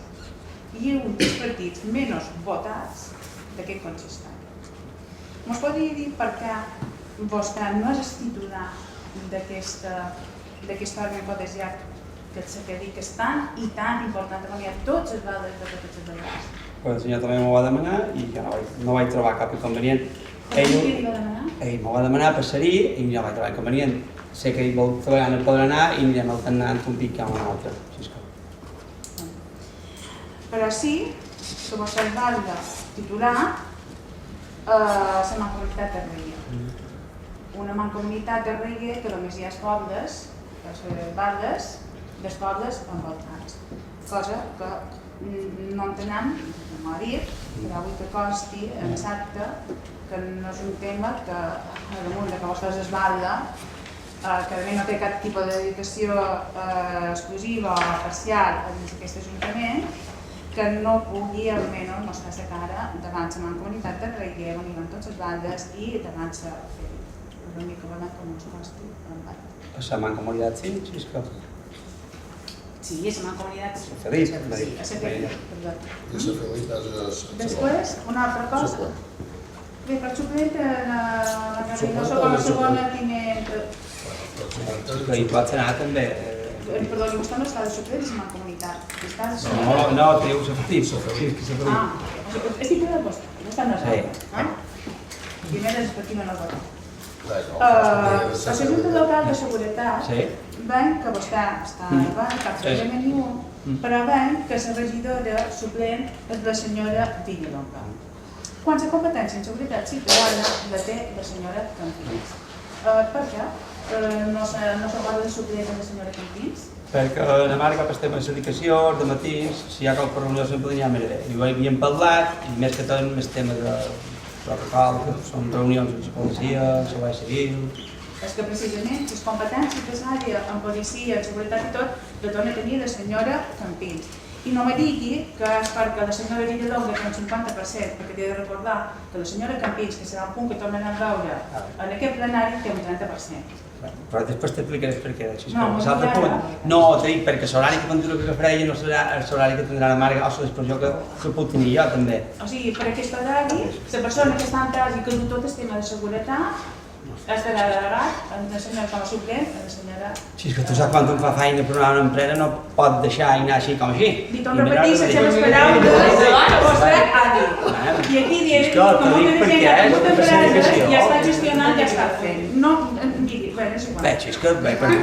i un dels partits menys votats d'aquest consistori. Ens podria dir per què vostè no és titular d'aquest òrgan col·legiat que és tan i tan important que hi ha tots els baldes de totes les Balears? El senyor també m'ho va demanar i jo no vaig trobar cap inconvenient. Què li va demanar? Ell m'ho va demanar per ser-hi i jo vaig trobar inconvenient. Sé que ell vol treballar no podrà anar i anirem alternant un pic amb un altre. Però sí que vostè es va titular la Mancomunitat de Reguer. Una Mancomunitat de Reguer que només hi ha els pobles, els baldes dels pobles envoltats. Cosa que no entenem, no m'ho ha dit, però vull que costi en l'acte que no és un tema que damunt que vostè es balda, que no té cap tipus de dedicació exclusiva o parcial dins d'aquest Ajuntament, que no pugui almenys mostrar la cara davant la Mancomunitat de Reguer on hi van tots els baldes i davant la mica bona com ens costi en bald. La Mancomunitat sí, Xisco? Sí, és la Mancomunitat. Feliç, sí, a ser feliç, perdó. I ser feliç és... Després, una altra cosa. Bé, per suplent, la Carolina com a segona tinent... Que hi pot anar també. Perdó, vostè no està de suplent, és la Mancomunitat. No, teniu l'efectiu. Ah, és titular vostè, vostè no és l'altre. Primer és perquè no el vota. La Junta Local de Seguretat ven que vostè està davant, cap problema ni un, però ven que la regidora suplent és la senyora Villalonga. Quan la competència en seguretat ciutadana la té la senyora Campins. Per què no se parla de suplent amb la senyora Campins? Perquè la marca per tema de dedicació, de matins, si hi ha qualque reunió sempre n'hi ha més bé. I ho havíem parlat, i més que tot més tema de protocol, que són reunions amb la policia, la Guàrdia Civil... És que precisament les competències de l'àrea en policia, en seguretat i tot, la torna a tenir la senyora Campins. I no me digui que és perquè la senyora Villalonga té un 50%, perquè he de recordar que la senyora Campins, que serà un punt que tornem a veure en aquest plenari, té un 30%. Però després t'explicaré per què. No, t'he dit perquè l'horari que tindrà que fer ella no serà l'horari que tindrà la Marga o la disposició que puc tenir jo també. O sigui, per aquest horari, la persona que està en cas i que du tot el tema de seguretat estarà delegat en la senyora com a suplent, en la senyora... Si és que tu saps quan un fa feina per una empresa no pot deixar anar així com així. Li torno a repetir les seves paraules que vostè ha dit. I aquí diem que molta gent que ha tingut empresa ja està gestionant, ja està fent. No, digui, bé, és igual. Bé, és que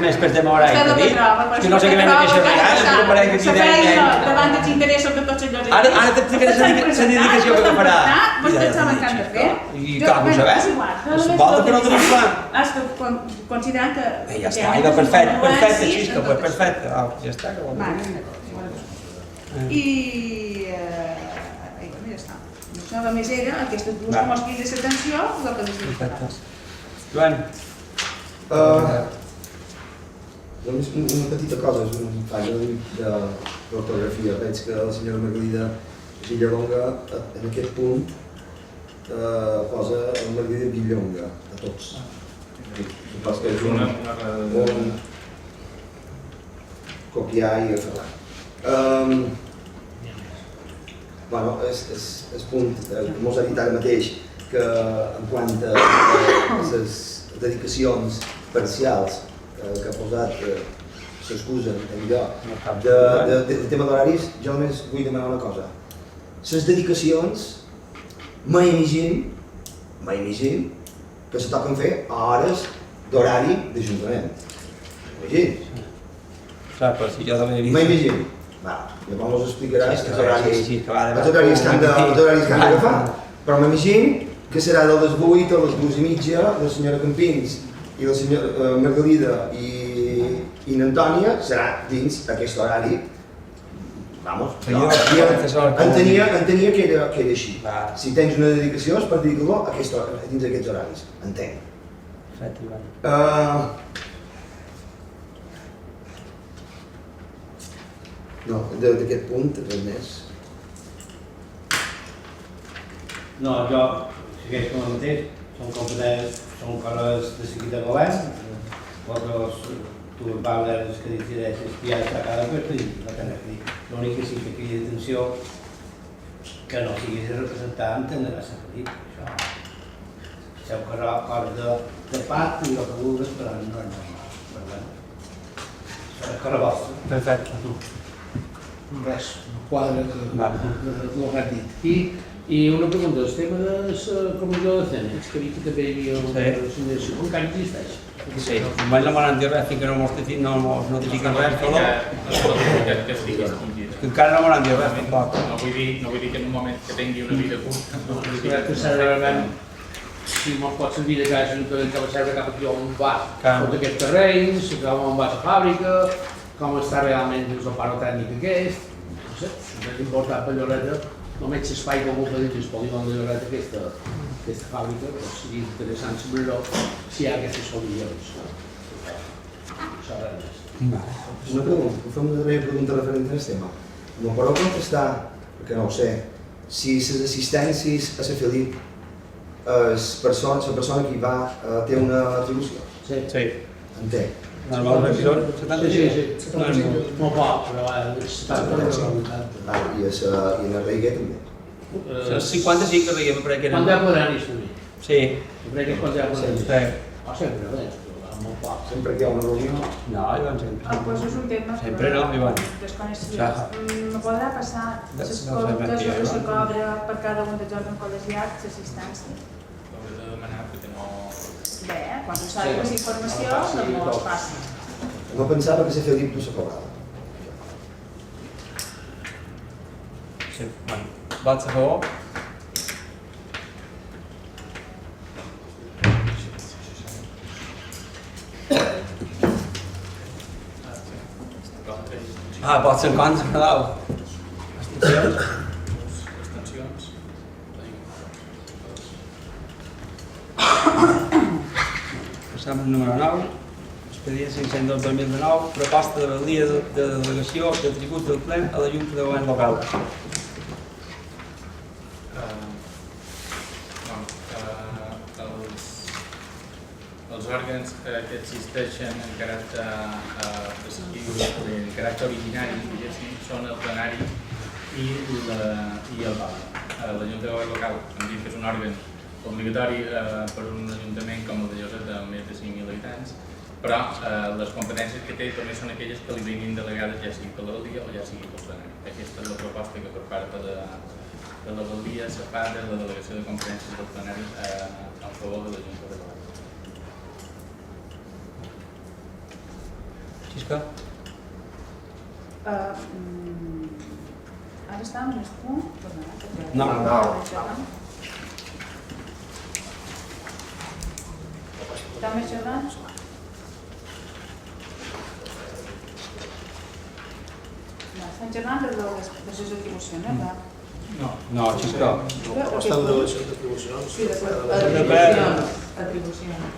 més per tema horari que dir. És que no sé què m'he de queixar a vegades, no pareix que aquí la feina davant dels interessos de tots els llocs. Ara t'explicaré la dedicació que farà. Vostè saben què han de fer. I clar, ho sabem. Volta que no tenim clar. Considerant que... Ja està, perfecte, Xisco, perfecte. Ja està. I ja està. Això només era aquestes dues mostres de l'atenció, el que les diputats. Joan. Una petita cosa, és un fall d'ortografia. Veig que la senyora Margalida Villalonga, en aquest punt, posa el Martí de Villalonga, a tots. Pas que és un copiar i agafar. Bueno, és punt, com us ha dit ara mateix, que en quant a les dedicacions parcials que ha posat s'excusen del tema d'horaris, jo només vull demanar una cosa. Les dedicacions m'imagino que se toquen fer a hores d'horari d'Ajuntament. M'imagino. M'imagino. Llavors us explicaràs els horaris que han d'agafar. Però m'imagino que serà de les 8 a les 2:30 la senyora Campins i la senyora Margalida i n'Antònia serà dins aquest horari. Entenia que era així. Si tens una dedicació és per dedicar-lo dins aquests horaris. Entenc. No, d'aquest punt, res més. No, jo segueix com el mateix, són competents, són coses de seguit de govern, vosaltres, tu parles que decideixes que ja està cada cosa i no tens que dir. L'únic que sí que crida atenció que no siguis representant en la Safarit, això. Seu de part i el que vulguis, però no és normal. Això és cosa vostra. Perfecte. Res, quadre que ho has dit. I una pregunta, el tema de la comissió de Cenex, que també hi havia una signació, encara existeix? Sí, mai no m'han dit res, fins que no notifiquen res, però que encara no m'han dit res, tampoc. No vull dir que en un moment que tingui una vida curta. Crec que segurament, si me'ls pot servir de casa, que va servir cap aquí on va tots aquests terrenys, on va la fàbrica, com està realment el paro tècnic aquest, no sé, és important per Lloreta, només l'espai que ocupa dins el polígon de Lloreta aquesta fàbrica, però seria interessant saber-ho si hi ha aquestes solucions. Això res més. Una pregunta, fem una darrera pregunta referent a aquest tema. No podeu contestar, perquè no ho sé, si les assistències a la Felip, la persona que hi va té una atribució? Sí. Entenc. Normal, revisió, 70 dies? Sí. Molt poc, però és 70 dies. I en el Reiguer també? 55 que reiem, però que eren... Quan hi ha plenaris també? Sí. Jo crec que és quan hi ha plenaris. Sempre, bé, molt poc. Sempre que hi ha una reunió? No, hi van sempre. Doncs és un tema Sempre no, hi van. desconeixides. Me podrà passar les comptes que se cobra per cada un dels òrgans col·legiats l'assistència? Hauré de demanar perquè no... Bé, quan ho sàpigues informació, no es passa. No pensava que la Felip no se cobrava. Sí, bueno. Vots a favor? Vots en contra, Nadal. Abstencions? Abstencions? Passam al número 9. Expedient 502/2019. Proposta de valia de delegació de tribut del ple a la Junta de Govern Local. Els òrgans que existeixen en caràcter originari, són el plenari i el PAL. La Junta de Govern Local, hem dit que és un òrgan obligatori per un ajuntament com el de Lloret de més de 5.000 habitants, però les competències que té també són aquelles que li vinguin delegades ja sigui per l'alcaldia o ja sigui pel plenari. Aquesta és la proposta que per part de l'alcaldia se fa de la delegació de competències del plenari en favor de la Junta de Govern. Xisca? Ara està en el punt? No. Està més jugant? Estan jugant de les atribucions, no? No, Xisca. Proposta de delegació d'atribucions. Sí, atribucions.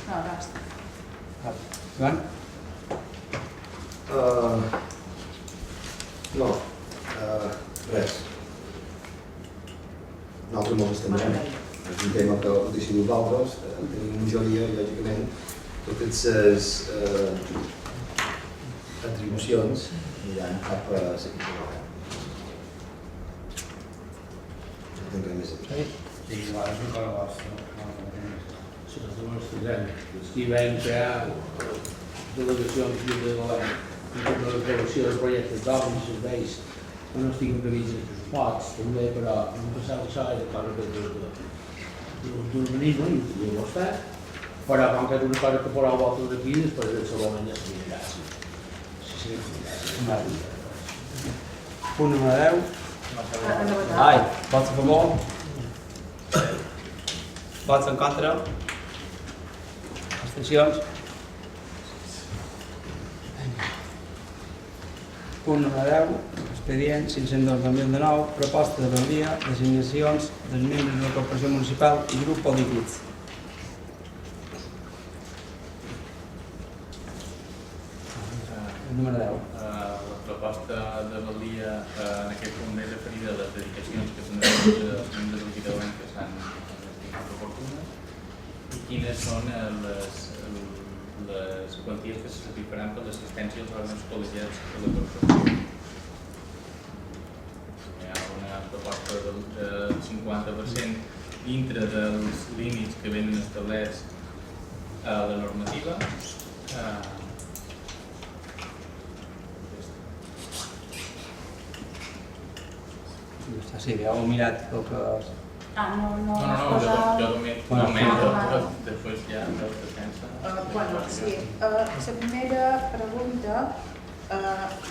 No, basta. Joan? No, res. Nosaltres molt estem. És un tema que ho decidim nosaltres, tenim majoria, lògicament, totes les atribucions aniran cap a l'equip de govern. No tinc res més a dir. Sí, igual és un cosa vostre. Sí, els números tindran. Aquí vam crear delegacions de govern per l'aprovació dels projectes d'obres i serveis que no estiguin previstos en els pressuposts, també, però no passava això i de coses d'urbanisme i ho està, però com que és una cosa que poreu vosaltres aquí, després el segon any ja s'anirà. Punt número 10. Ai, vots a favor? Vots en contra? Abstencions? Punt número 10. Expedient 502/2019, proposta de vegueria, designacions dels membres de la corporació municipal i grup polítics. Número 10. La proposta de valia en aquest punt és referida a les dedicacions que s'han de fer als membres del Guidauent que s'han estimat oportunes i quines són les quanties que se satisfaran per l'assistència als òrgans col·legiats de la corporació. Hi ha una proposta del 50% dintre dels límits que venen establerts a la normativa. Sí, ja ho he mirat el que... No, Jo només, després ja no es defensa. Bueno, sí, la primera pregunta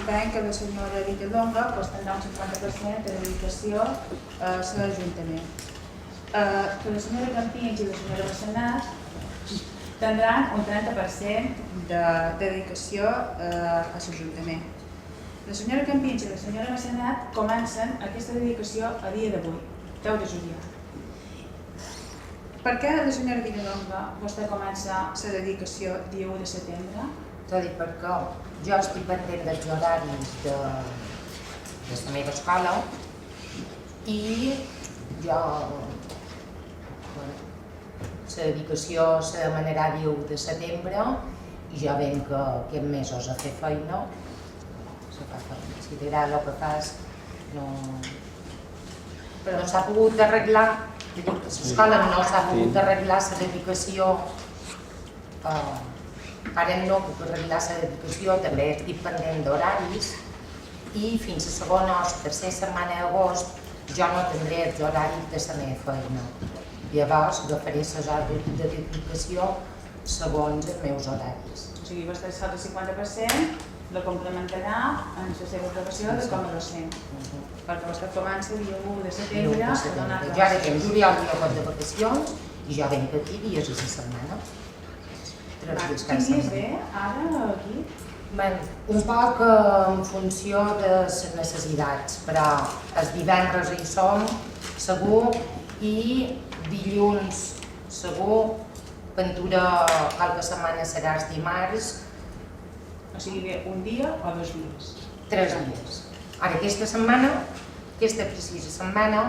veiem que la senyora Villalonga tindrà un 50% de dedicació a l'Ajuntament. Que la senyora Campins i la senyora Massanat tindran un 30% de dedicació a l'Ajuntament. La senyora Campins i la senyora Massanat comencen aquesta dedicació a dia d'avui, 10 de juliol. Per què la senyora Villalonga vostè comença la dedicació dia 1 de setembre? T'ho dic perquè jo estic pendent dels horaris de la meva escola i jo la dedicació se demanarà dia 1 de setembre i jo venc aquests mesos a fer feina. Si t'agrada el que fas, però no s'ha pogut arreglar, l'escola no s'ha pogut arreglar la dedicació, ara no puc arreglar la dedicació, també estic pendent d'horaris i fins a segona o tercera setmana d'agost jo no tindré els horaris de la meva feina. Llavors agafaré les hores de dedicació segons els meus horaris. O sigui, vostè fa el 50%, la complementarà en la seva professió de com a docent. Perquè vostè comença dia 1 de setembre a donar classes. Jo ara que en juliol hi ha de vacacions i jo venc aquí dies a la setmana. Quin dies ve ara aquí? Un poc en funció de les necessitats, però els divendres hi som segur i dilluns segur, pintura qualque setmana serà els dimarts. O sigui, ve un dia o 2 dies? 3 dies. Ara, aquesta setmana, aquesta precisa setmana,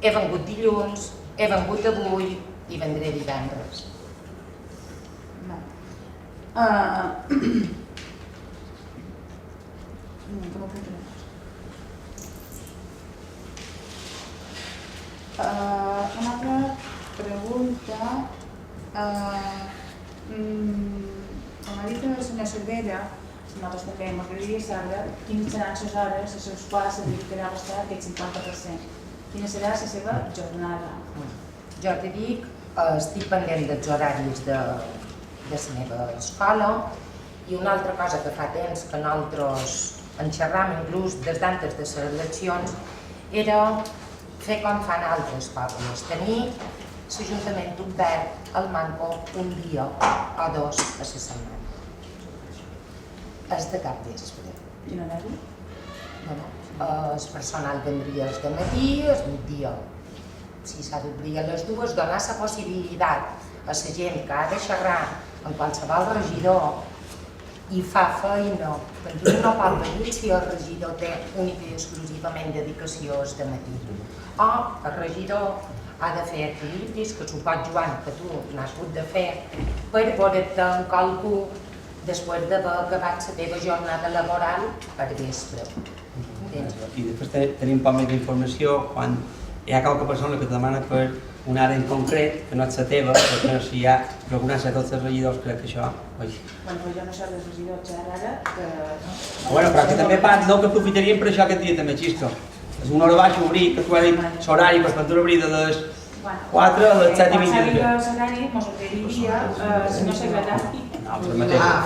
he vengut dilluns, he vengut avui i vendré divendres. Una altra pregunta. Com ha dit el senyor Cervera, nosaltres també m'agradaria saber quines seran les hores a les quals se dedicarà vostè aquest 50%. Quina serà la seva jornada? Jo te dic, estic pendent dels horaris de la meva escola i una altra cosa que fa temps que nosaltres en xerram inclús des d'antes de les eleccions era fer com fan altres pobles, tenir l'Ajuntament obert al manco un dia o 2 a la setmana. És de cap vespre. Quin horari? El personal vendria al matí, al migdia. Si s'ha d'obrir a les 2, donar la possibilitat a la gent que ha de xerrar en qualsevol regidor i fa feina, perquè no pot venir si el regidor té única i exclusivament dedicació de matí. O el regidor ha de fer equilibris, que supos, Joan, que tu n'has hagut de fer, per veure't en qualcú després d'haver acabat la teva jornada laboral per vespre. I després tenim un poc més d'informació quan hi ha qualque persona que te demana per una àrea en concret, que no és la teva, perquè si hi ha preguntant-se a tots els regidors, crec que això... Bueno, jo no sé dels regidors ara, que... Bueno, però que també part, no, que aprofitaríem per això aquest dia també, Xisco. És una hora baixa obrir, que tu has dit l'horari, per tant, obrir de les 4 a les 7 i 20. Quan s'arriba l'horari, mos obriria el senyor secretari.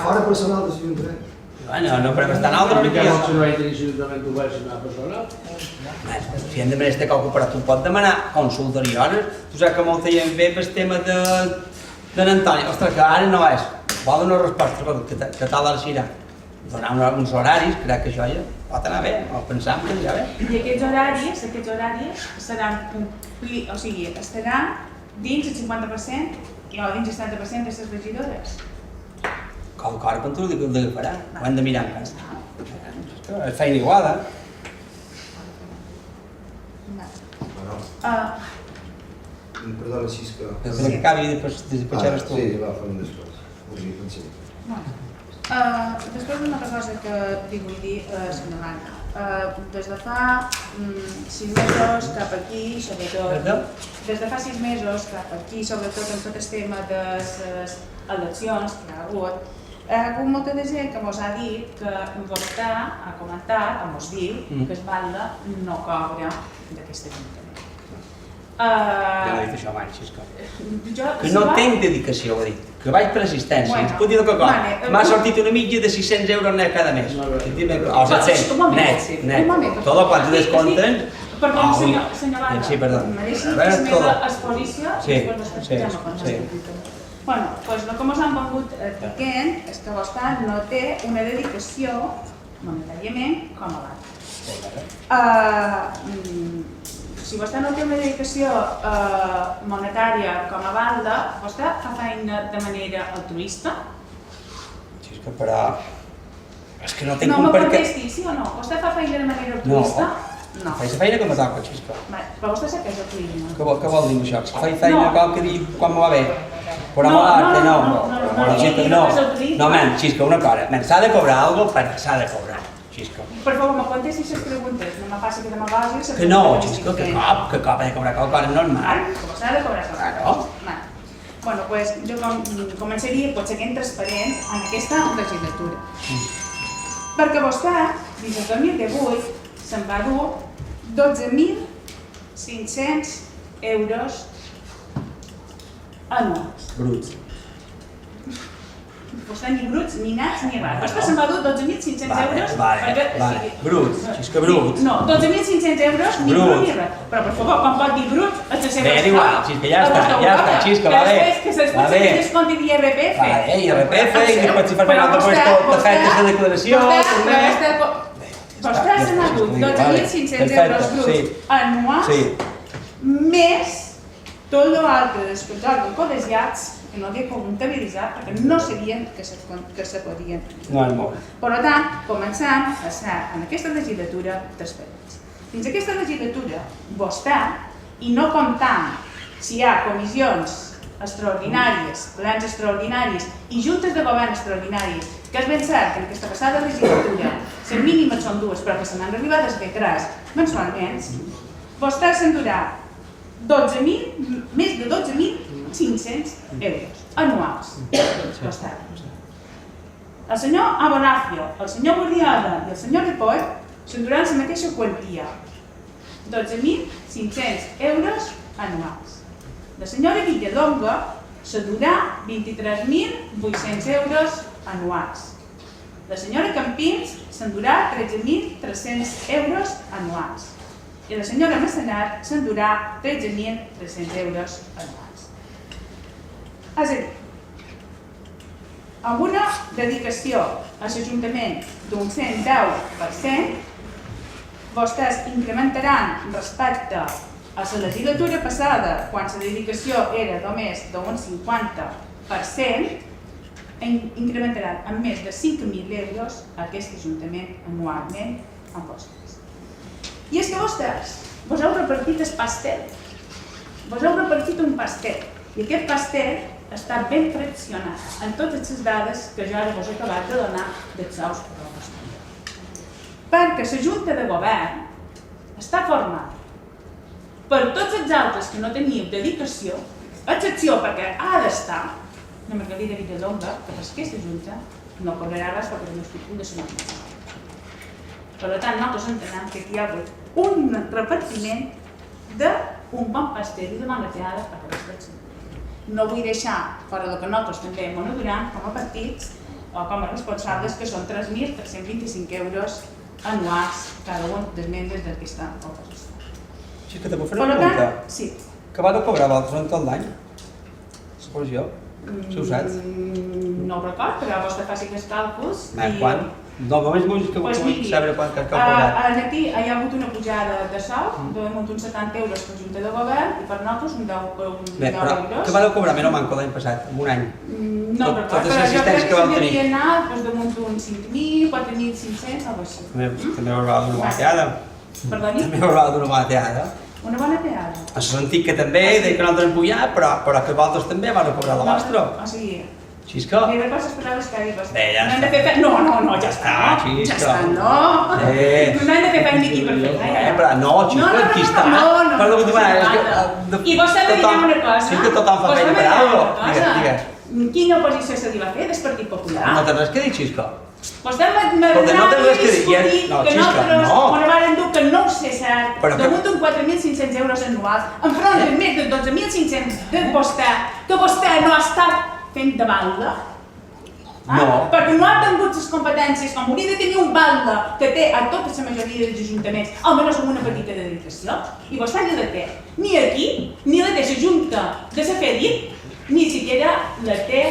Fora personal de l'Ajuntament. Bueno, no podem estar en altres Perquè dies. no servei de l'Ajuntament obert si no hi ha personal. Si hem de mereixer qualque però tu pots demanar consultoria i hores. Tu saps que molta gent ve pel tema d'en Antoni. Ostres, que ara no és. Vol una resposta, que tal ara s'irà. Donar uns horaris, crec que això ja pot anar bé, o pensam que ja bé. I aquests horaris seran, o sigui, estaran dins el 50% o dins el 70% de les regidores. Qualque hora quan tu el d'agafarà, ho hem de mirar en casa. És feina igual, Perdona, així que... Però que acabi i després xerres tu. Sí, va, farem després. Després una altra cosa que li vull dir, senyor Blanca. Des de fa 6 mesos cap aquí, sobretot... Des de fa 6 mesos cap aquí, sobretot en tot el tema de les eleccions que hi ha hagut molta de gent que mos ha dit que vostè ha comentat, o mos diu, que es banda no cobra d'aquesta ajuntament. Ja no he dit això mai, Xisco. Que no tinc dedicació, ho he dit. Que vaig per assistència, ens pot dir el que costa. M'ha sortit una mitja de 600 euros net cada mes. O 700, net. Tot quan tu descompten... Perdó, senyor Banda, sí, perdó. me deixen que és meva exposició i després l'escoltem a quan Bueno, doncs el que ens han vengut dient és que vostè no té una dedicació monetàriament com a l'altra. Si vostè no té una dedicació monetària com a banda, vostè fa feina de manera altruista? Sí, és que però... És que no tinc No un me perquè... contesti, sí o no? Vostè fa feina de manera altruista? No. Faig la feina que me toca, Xisco. Però vostè sap què és altruisme? Què vol dir això? Faig feina qualque dia quan me va bé. Però amb l'arte no. No, men, Xisco, una cosa. S'ha de cobrar alguna cosa perquè s'ha de cobrar, Xisco. Per favor, me contesti les preguntes. No me faci que demagògia. Que no, Xisco, que cop ha de cobrar qualque cosa normal. Com s'ha de cobrar qualque Bueno, doncs jo començaria potser sent transparent en aquesta legislatura. Perquè vostè, des del 2018, se'n va dur 12.500 euros anuals. Bruts. Vostè ni bruts, ni nats, ni res. Vostè se'n va dur 12.500 euros. Vale. Bruts, Xisco, bruts. No, 12.500 euros, ni brut ni res. Però, per favor, quan pot dir brut, és la seva Bé, igual, Xisco, ja està, Xisco, va bé. Després que se'ls pot descompti d'IRPF. Vale, IRPF, i després si fas un altre puesto, t'afectes la declaració, també. Vostè se n'ha dut 12.500 euros bruts anuals, més tot l'altre dels controls col·legiats que no havia comptabilitzat perquè no sabien que se podien. No és molt. Per tant, començam a ser en aquesta legislatura transparents. Fins aquesta legislatura, vostè, i no comptant si hi ha comissions extraordinàries, plans extraordinaris i juntes de govern extraordinaris, que és ben cert que en aquesta passada legislatura les mínimes són 2, però que se n'han arribat a fer 3 mensualment, vostè s'endurà més de 12.500 euros anuals. Vostè. El senyor Abonacio, el senyor Guardiola i el senyor Ripoll s'enduran la mateixa quantia, 12.500 euros anuals. La senyora Villalonga s'endurà 23.800 euros anuals. La senyora Campins s'endurà 13.300 euros anuals. I la senyora Massanat s'endurà 13.300 euros anuals. És a dir, amb una dedicació a l'Ajuntament d'un 110%, vostès incrementaran respecte a la legislatura passada, quan la dedicació era només d'un 50%, incrementaran amb més de 5.000 euros aquest Ajuntament anualment en costes. I és que vostès vos heu repartit el pastel, vos heu repartit un pastel, i aquest pastel està ben fraccionat en totes les dades que jo ara vos he acabat de donar dels sous professionals. Perquè la Junta de Govern està formada per tots els altres que no teniu dedicació, excepció perquè ha d'estar la Margarida Villalonga, que per aquesta Junta no cobrarà res perquè no estic punt de ser normal. Per tant, nosaltres entenem que hi ha hagut un repartiment d'un bon pastel i de bona teada a aquesta Junta. No vull deixar fora del que nosaltres també monitoram com a partits o com a responsables, que són 3.325 euros anuals cada un dels membres d'aquesta oposició. Sí, que te puc fer una pregunta. Sí. Que va de cobrar vosaltres en tot l'any? Supos jo, si ho saps. No ho record, però vostè faci aquests càlculs. Quan? No, només vull saber quan que ha cobrat. Aquí hi ha hagut una pujada de sou, d'uns 70 euros per Junta de Govern i per nosaltres un 10 euros. Que va de cobrar menys manco l'any passat, en un any? No ho record, però jo crec que s'hauria anat damunt d'uns 5.000, 4.500, o així. També haurà d'una bona teada. Perdoni? També haurà d'una bona teada. Una bona teada. En el sentit que també, que nosaltres hem pujat, però que vosaltres també van a cobrar la vostra. O sigui, Xisco? li records les paraules que ha dit vostè. Bé, ja no hem de fer feina... No, ja està. Xisco. Ja està, no. No hem de fer feina aquí per fer feina. Però no, Xisco, aquí està. No. Però el que tu vas... I vostè m'ha dit una cosa. Sí que tothom fa feina per alguna cosa. Digues. Quina oposició se li va fer del Partit Popular? No tens res que dir, Xisco. Vostè m'ha de discutir que nosaltres, quan varen dur que no ho sé cert, damunt d'un 4.500 euros anuals, enfront de més de 12.500 de vostè, que vostè no ha estat fent de balda? No. Perquè no ha tingut les competències, com hauria de tenir un balda que té a tota la majoria dels ajuntaments, almenys amb una petita dedicació, i vostè no la té. Ni aquí, ni la té la Junta de Saferit, ni siquiera la té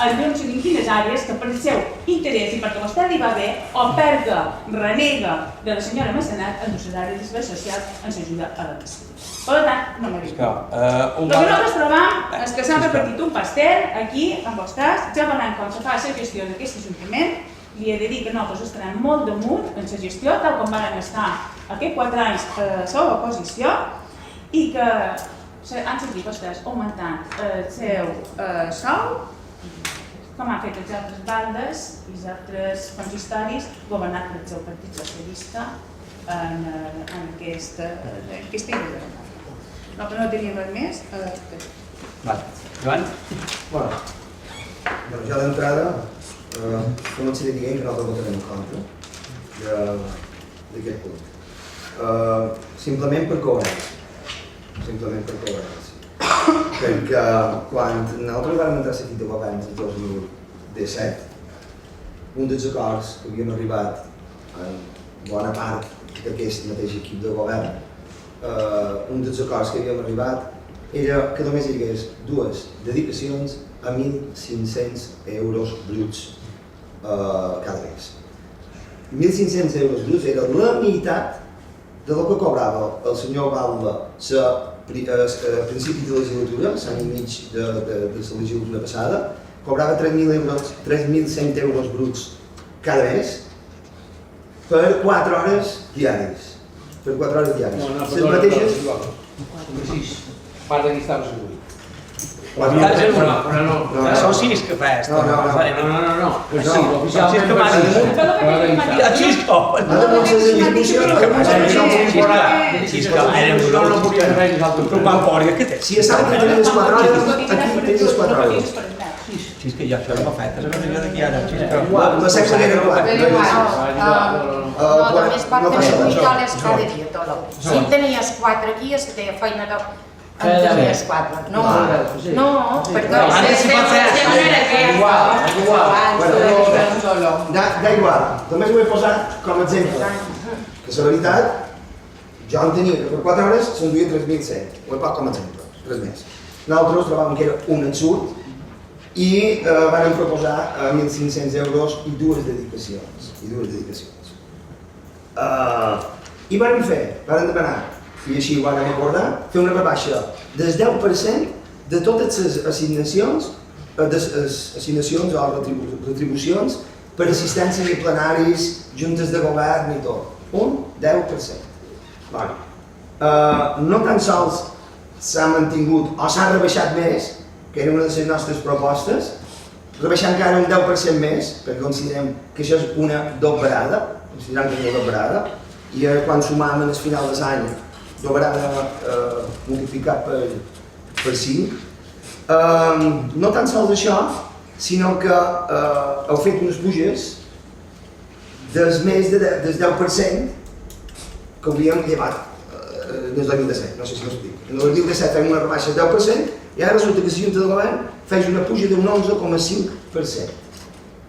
en no sé en quines àrees que per el seu interès i perquè vostè li va bé o perga, renega de la senyora Massanet en les àrees de serveis socials ens ajuda a la decisió. Per tant, no m'ha dit. El que nosaltres trobam és que s'ha repartit un pastel aquí amb vostès, ja veurem com se fa la gestió d'aquest ajuntament. Li he de dir que nosaltres estarem molt damunt en la gestió, tal com vam estar aquests 4 anys a la oposició, i que han seguit vostès augmentant el seu sou, com han fet les altres bandes i els altres consistoris governats pel seu partit socialista en aquesta idea. No, que no teníem res més. Joan? Bueno, jo d'entrada començaré dient que nosaltres votarem en contra d'aquest punt. Simplement per coherència. Perquè quan nosaltres vam entrar a l'equip de govern el 2017, un dels acords que havíem arribat en bona part d'aquest mateix equip de govern, un dels acords que havíem arribat era que només hi hagués 2 dedicacions a 1.500 euros bruts cada mes. 1.500 euros bruts era la meitat del que cobrava el senyor Balda a principi de legislatura, l'any i mig de la legislatura passada, cobrava 3.100 euros bruts cada mes per 4 hores diàries. Per 4 hores diàries. No, mateixes... Part d'aquí estaves avui. Però no. Són 6 que fas. No. Sí, l'oficialment va ser... Xisco! Si estava que tenia les 4 hores, aquí tens les 4 hores. Xisco, jo això no m'ha fet, és una d'aquí ara, Xisco. La secció era 4. No, només pot tenir 8 hores cada dia, tot el dia. Si en tenies 4 aquí, es feia feina de... En tenies 4. No, perdó. Da igual, només ho he posat com a exemple. Que la veritat, jo entenia que per 4 hores s'enduia 3.100. Ho he posat com a exemple, res més. Nosaltres trobàvem que era un ensurt i vam proposar 1.500 euros i 2 dedicacions. I vam demanar, i així ho vam acordar, fer una rebaixa del 10% de totes les assignacions assignacions o retribucions per assistències i plenaris, juntes de govern i tot. Un 10%. Bueno, no tan sols s'ha mantingut o s'ha rebaixat més, que era una de les nostres propostes, rebaixar encara un 10% més, perquè considerem que això és una doblada, considerem que és una doblada, i quan sumam en el final de l'any, doblada multiplicat per 5. No tan sols això, sinó que heu fet unes puges del 10% que havíem llevat en el 2017, no sé si m'explico. En el 2017 fem una rebaixa del 10% i ara resulta que la Junta de Govern feix una puja d'un 11,5%.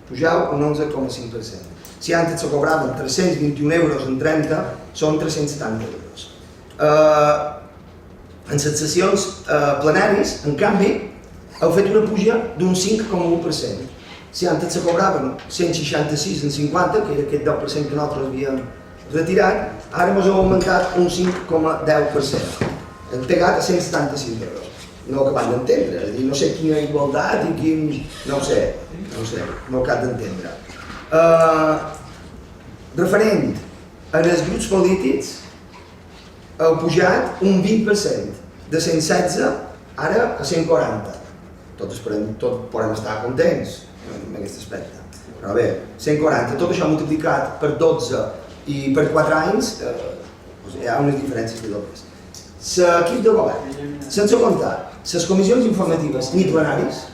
Pujau un 11,5%. Si antes se cobraven 321 euros en 30, són 370 euros. En les sessions plenaris, en canvi, heu fet una puja d'un 5,1%. Si antes se cobraven 166 en 50, que era aquest 10% que nosaltres havíem retirat, ara ens heu augmentat un 5,10%. Hem pegat a 176 euros. No ho acabem d'entendre, és a dir, no sé quina igualtat i quin... no ho sé, no ho acabo d'entendre. Referent als grups polítics, heu pujat un 20%, de 116 ara a 140. Tots podem estar contents en aquest aspecte. Però bé, 140, tot això multiplicat per 12 i per 4 anys, hi ha unes diferències de dobles. L'equip de govern, sense comptar les comissions informatives ni plenaris,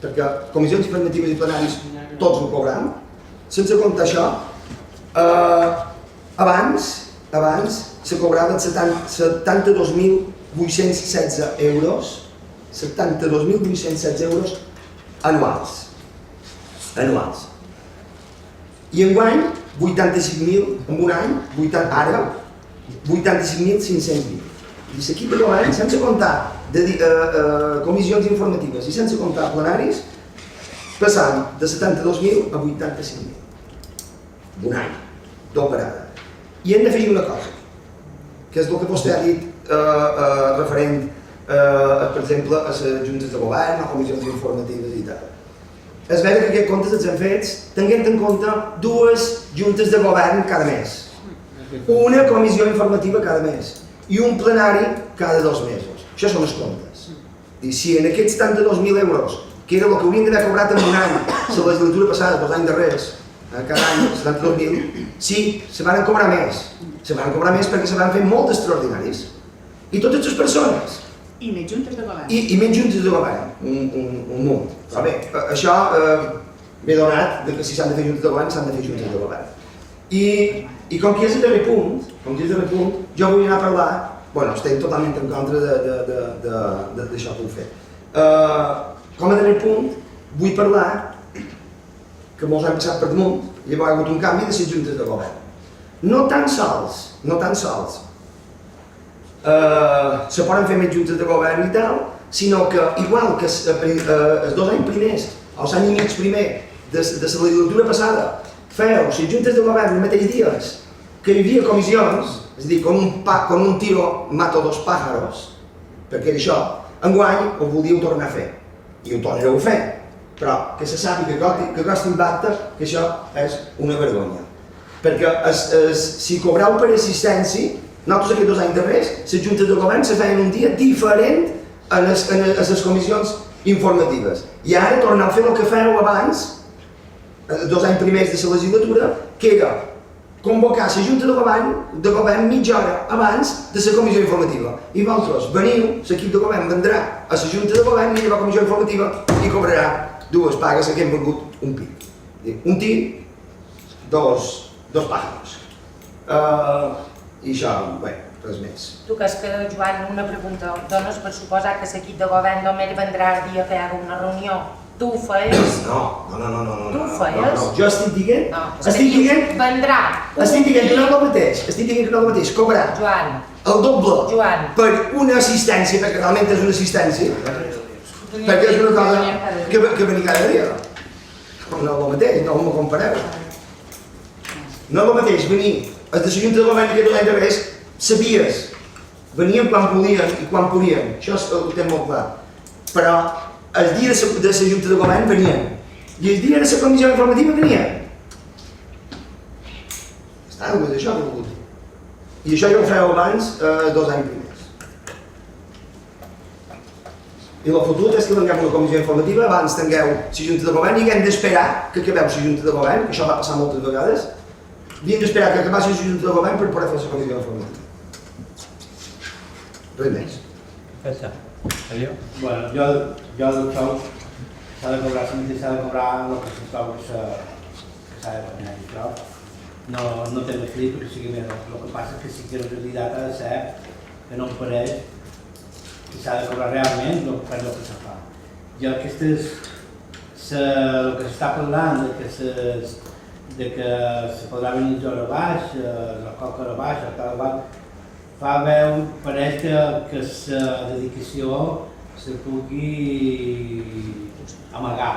perquè comissions informatives i plenaris tots ho cobram, sense comptar això, abans se cobraven 72.816 euros, 72.816 euros anuals. I enguany, 85.000, en un any, ara, 85.520. I l'equip de govern, sense comptar comissions informatives i sense comptar plenaris, passant de 72.000 a 85.000. Un any, d'operada. I hem de fer una cosa, que és el que vostè ha dit referent, per exemple, a les juntes de govern, a comissions informatives i tal. És vera que aquests comptes els hem fets tenint en compte 2 juntes de govern cada mes, una comissió informativa cada mes i un plenari cada 2 mesos. Això són els comptes. I si en aquests 72.000 euros, que era el que haurien d'haver cobrat en un any, la legislatura passada, 2 anys darrers, cada any, 72.000, sí, se van cobrar més. Se van cobrar més perquè se van fer molt extraordinaris. I totes les persones. I més juntes de govern. I menys juntes de govern, un munt. Però bé, això m'he donat que si s'han de fer juntes de govern, s'han de fer juntes de govern. I com que és el darrer punt, jo vull anar a parlar, bueno, estic totalment en contra d'això que heu fet. Com a darrer punt, vull parlar, que molts han passat per damunt, i hi ha hagut un canvi de les juntes de govern. No tan sols, se poden fer més juntes de govern i tal, sinó que, igual que els 2 anys primers, o l'any i mig primer de la legislatura passada, feu les juntes de govern els mateixos dies que hi havia comissions, és a dir, con un tiro mato 2 pájaros, perquè era això, enguany ho volíeu tornar a fer, i ho tornareu a fer, però que se sàpiga que costa impacte, que això és una vergonya. Perquè si cobreu per assistència, nosaltres aquests 2 anys darrers, les juntes de govern se feien un dia diferent a les comissions informatives. I ara tornem a fer el que fèieu abans, 2 anys primers de la legislatura, que era convocar la junta de govern mitja hora abans de la comissió informativa. I vosaltres veniu, l'equip de govern vendrà a la junta de govern i a la comissió informativa i cobrarà 2 pagues que hem vengut un pic. Un tir, 2 pájaros. I això, bé, res més. Tu creus que, Joan, una pregunta, dones per suposar que l'equip de govern només vendrà el dia que hi haga una reunió? Tu ho feies? No. Tu ho feies? No, jo estic dient... Vendrà. Estic dient que no és el mateix, cobrar el doble per una assistència, perquè realment és una assistència, perquè és una cosa que venir cada dia. No és el mateix, no m'ho compareu. No és el mateix venir a la Junta de Govern que l'any darrers, sabies, venien quan volien i quan podien, això ho tens molt clar, però el dia de la Junta de Govern venien, i el dia de la comissió informativa venien. Està, només això que he volgut dir. I això jo ho feia abans 2 anys primers. I el futur és que tinguem una comissió informativa, abans tingueu la Junta de Govern i haguem d'esperar que acabeu la Junta de Govern, que això va passar moltes vegades, havíem d'esperar que acabassi la Junta de Govern per poder fer la comissió informativa. Res més. Bueno, jo del sou s'ha de cobrar, s'ha de cobrar el que se'n troba que s'ha de guanyar, i prou. No té més flit perquè sigui més. El que passa és que sí que la realitat ha de ser que no em pareix i s'ha de cobrar realment per el que se fa. Jo aquestes, el que s'està parlant de que se podrà venir a hora baix, la coca hora baix, el tal baix, fa veu, pareix que la dedicació se pugui amagar,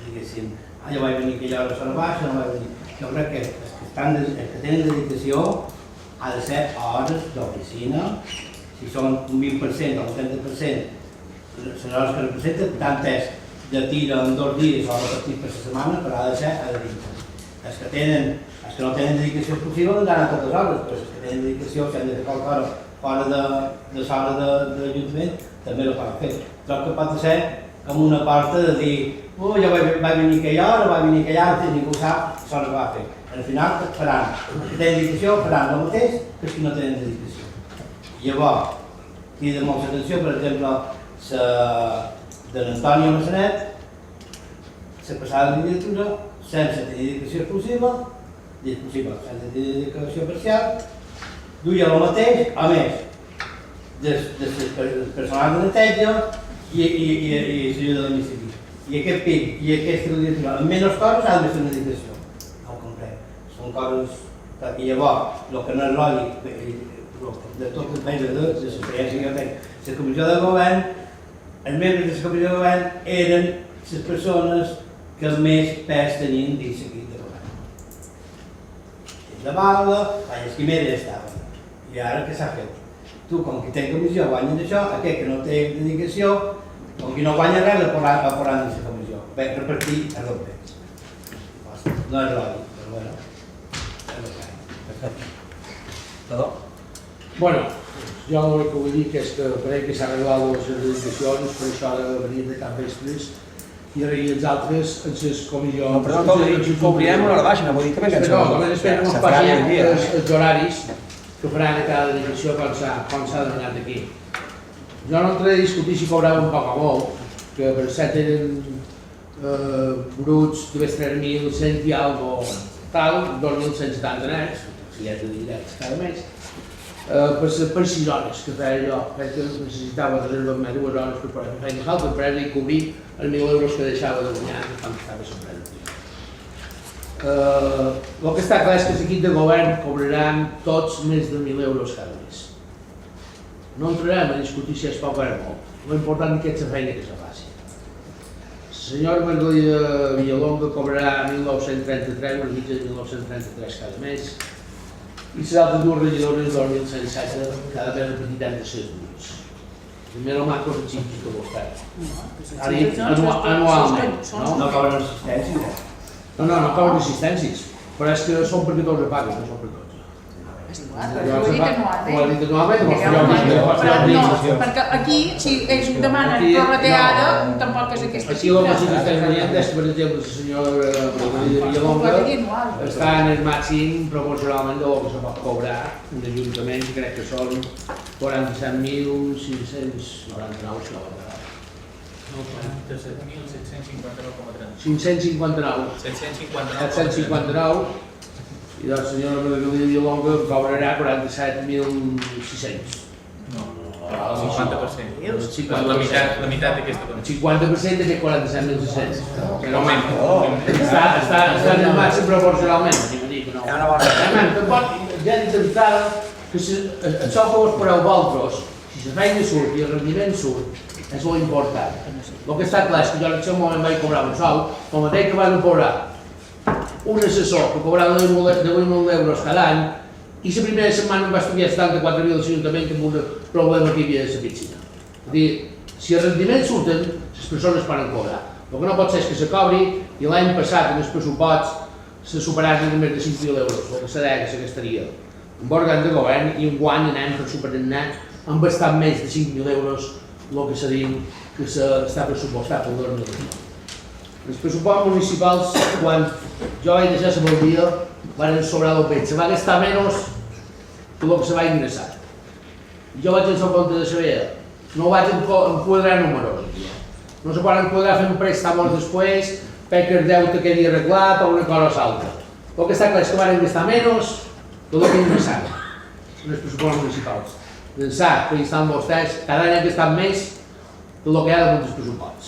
diguéssim. Jo vaig venir aquella hora a hora baixa, no vaig venir. Jo crec que els que tenen dedicació ha de ser hores d'oficina, si són un 20% o un 30%, les hores que representen, tant és de tira en 2 dies o repartit per la setmana, però ha de ser a dintre. Els que no tenen dedicació exclusiva no han totes les hores, però els que tenen dedicació, si han de fer qualque hora fora de l'hora de l'Ajuntament, també ho poden fer. Trobo que pot ser com una porta de dir jo vaig venir aquella hora, vaig venir aquella altra, ningú sap això no va fer. Al final faran, els que tenen dedicació faran el mateix que els que no tenen dedicació. Llavors, crida molta atenció, per exemple, de l'Antònia Massanet, la passada legislatura, sense tenir dedicació exclusiva, sense tenir dedicació parcial, duia el mateix, a més, del personal de neteja i l'ajuda a domicili. I aquest pic i aquesta legislatura, amb menys coses, han de fer una dedicació. No ho comprem. Són coses que llavors, el que no és lògic, de tot el país, de l'experiència que jo tenc, la comissió de govern, els membres de la comissió de govern eren les persones que més pes tenien dins l'equip de govern. De Balda, les quimeres estaven. I ara què s'ha fet? Tu, com que té comissió, guanyes això, aquest que no té dedicació, com que no guanya res, el posaran dins la comissió. Bé, repartir a doble. No és lògic, però bueno, és el que hi ha. Perdó? Bueno, jo el que vull dir és que crec que s'ha arreglat les dedicacions, per això ha de venir de cap vespres, i els altres en les comissions... No, però cobrirem una hora baixa, no vull dir que m'enganxem. No, només espero que ens passin els horaris que faran a cada dedicació com s'ha demanat aquí. Jo no entraré a discutir si cobraven poc o molt, que per set eren bruts, de 3.100 i alguna tal, 2.170 nets, si és de directes cada mes, per 6 hores que feia jo. Crec que necessitava reservar-me 2 hores per poder fer feina falta, per poder cobrir els 1.000 euros que deixava de guanyar quan estava sembrant. El que està clar és que l'equip de govern cobraran tots més de 1.000 euros cada mes. No entrarem a discutir si és poc o és molt. L'important és que és la feina que se faci. La senyora Margalida Villalonga cobrarà 1.933, una mitja de 1.933 cada mes, i les altres 2 regidores 2.107 cada mes repetiran de 6 dies. També no m'ha corregit que vostè. Anualment. No cobren assistències. No cobren assistències, però és que són perquè tots ho paguen, no són per tots. És igual, però ho dic anualment. Ho ha dit anualment, perquè aquí, si ells demanen prorrateada, tampoc és aquesta aquí la xifra. cosa que estem veient és que, per exemple, la senyora Margalida Villalonga està en el màxim proporcionalment del que se pot cobrar un ajuntament, que crec que són 47.599. 759,3. 759 i la senyora Margalida Villalonga cobrarà 47.600. No, el 50%. La meitat d'aquesta El 50% d'aquest 47.600. Està en el màxim proporcionalment, no. Tampoc ja he dit d'entrada que això que vos pareu vosaltres, si la feina surt i el rendiment surt, és molt important. El que està clar és que jo en el seu moment vaig cobrar un sou, el mateix que van cobrar un assessor que cobrava 8.000 euros cada any, i la primera setmana em va estudiar 74.000 a l'Ajuntament amb un problema que hi havia de la piscina. És a dir, si els rendiments surten, les persones poden cobrar. El que no pot ser és que se cobri i l'any passat en els pressuposts se superasen de més de 5.000 euros, el que se deia que se gastaria amb òrgan de govern, i un guany anem per superar amb bastant més de 5.000 euros el que se diu que està pressupostat pel 2020. Els pressupostos municipals, quan jo vaig deixar la Baldia, van sobrar el pet, se va gastar menys que el que se va ingressar. Jo vaig en el compte de saber, no vaig enquadrar números. No se poden enquadrar fent préstamos després perquè el deute quedi arreglat o una cosa o l'altra. El que està clar és que van gastar menys que el que ingressaven en els pressupostos municipals. D'ençà que estan vostès, cada any han gastat més que el que hi ha de molts pressupostos.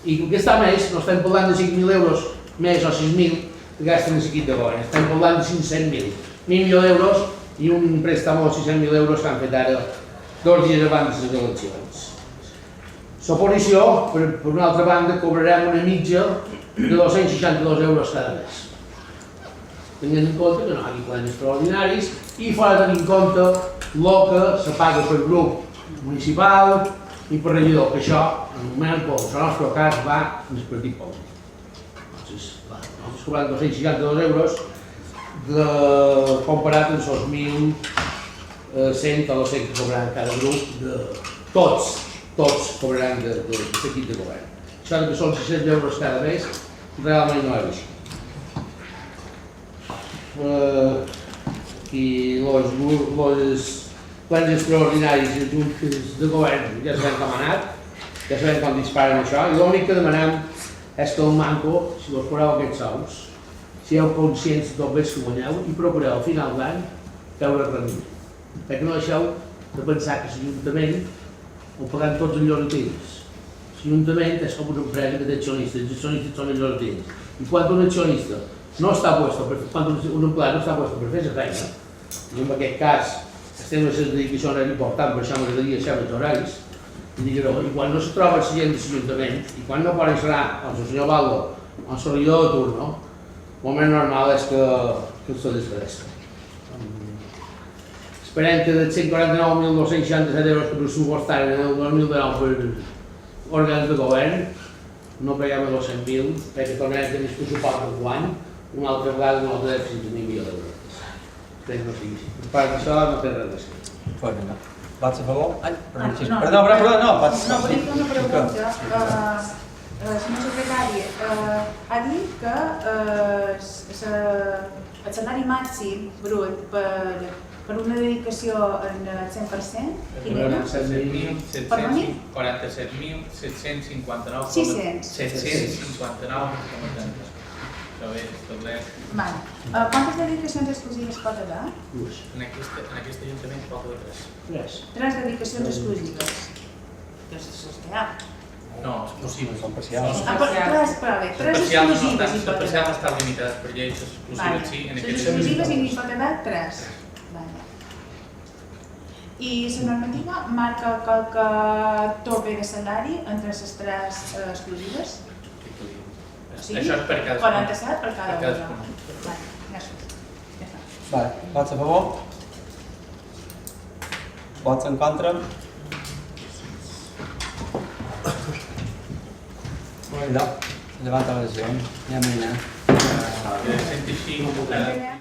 I que gastar més, no estem parlant de 5.000 euros més o 6.000 que gasten en l'equip de govern, estem parlant de 500.000, 1 milió d'euros i un préstamo de 600.000 euros que han fet ara 2 dies abans de les eleccions. L'oposició, per una altra banda, cobrarem una mitja de 262 euros cada mes. Tenint en compte que no hi ha plans extraordinaris i fora tenint en compte el que se paga per grup municipal i per regidor, que això, en el moment que el nostre cas va en el partit polític. Nosaltres cobrem 262 euros comparat amb els 1.100 o 200 que cobraran cada grup, tots cobraran de l'equip de govern. Això que són 600 euros cada mes, realment no és així. I els plans extraordinaris i juntes de govern ja sabem com ha anat, ja sabem com disparen això, i l'únic que demanem és que el manco, si us cobreu aquests sous, sigueu conscients del bé que guanyeu i procureu al final d'any veure rendiment. Perquè no deixeu de pensar que l'Ajuntament ho paguem tots en llogatins. L'Ajuntament és com una empresa que té accionistes, els accionistes són els llogatins. I quan un accionista no està puesto, quan un empleat no està puesto per fer la feina, i en aquest cas estem en les dedicacions important, per això m'agradaria saber els horaris, i quan no se troba la gent de l'Ajuntament, i quan no apareixerà el senyor Baldo o el regidor de turno, el més normal és que se desapareixi. Esperem que dels 149.267 euros que pressupostaren en el 2019 per òrgans de govern, no paguem a 200.000, perquè tornarem a tenir el pressupost del guany, una altra vegada un altre dèficit de 1 milió d'euros. Espero que no sigui així. Per part d'això no té res d'escrit. Vots a favor? No. Perdó, no. No, volia fer una pregunta. El senyor secretari ha dit que el salari màxim brut per una dedicació en 100%, quin era? 47.759,30. 600. Quantes dedicacions exclusives pot haver? En aquest ajuntament pot haver 3. 3 dedicacions exclusives. Aquestes que hi ha. No, és possible. Són parcials. 3 exclusives hi pot haver. Especials estan limitades per lleis, exclusives sí. Les exclusives hi pot haver 3. I la normativa marca qualque tope de salari entre les 3 exclusives? Sí? Això és per cadascun. 47 per cada una. Gràcies. Vots a favor? Vots en contra? Molt bé, levanta la sessió. Ja m'hi anem. 105.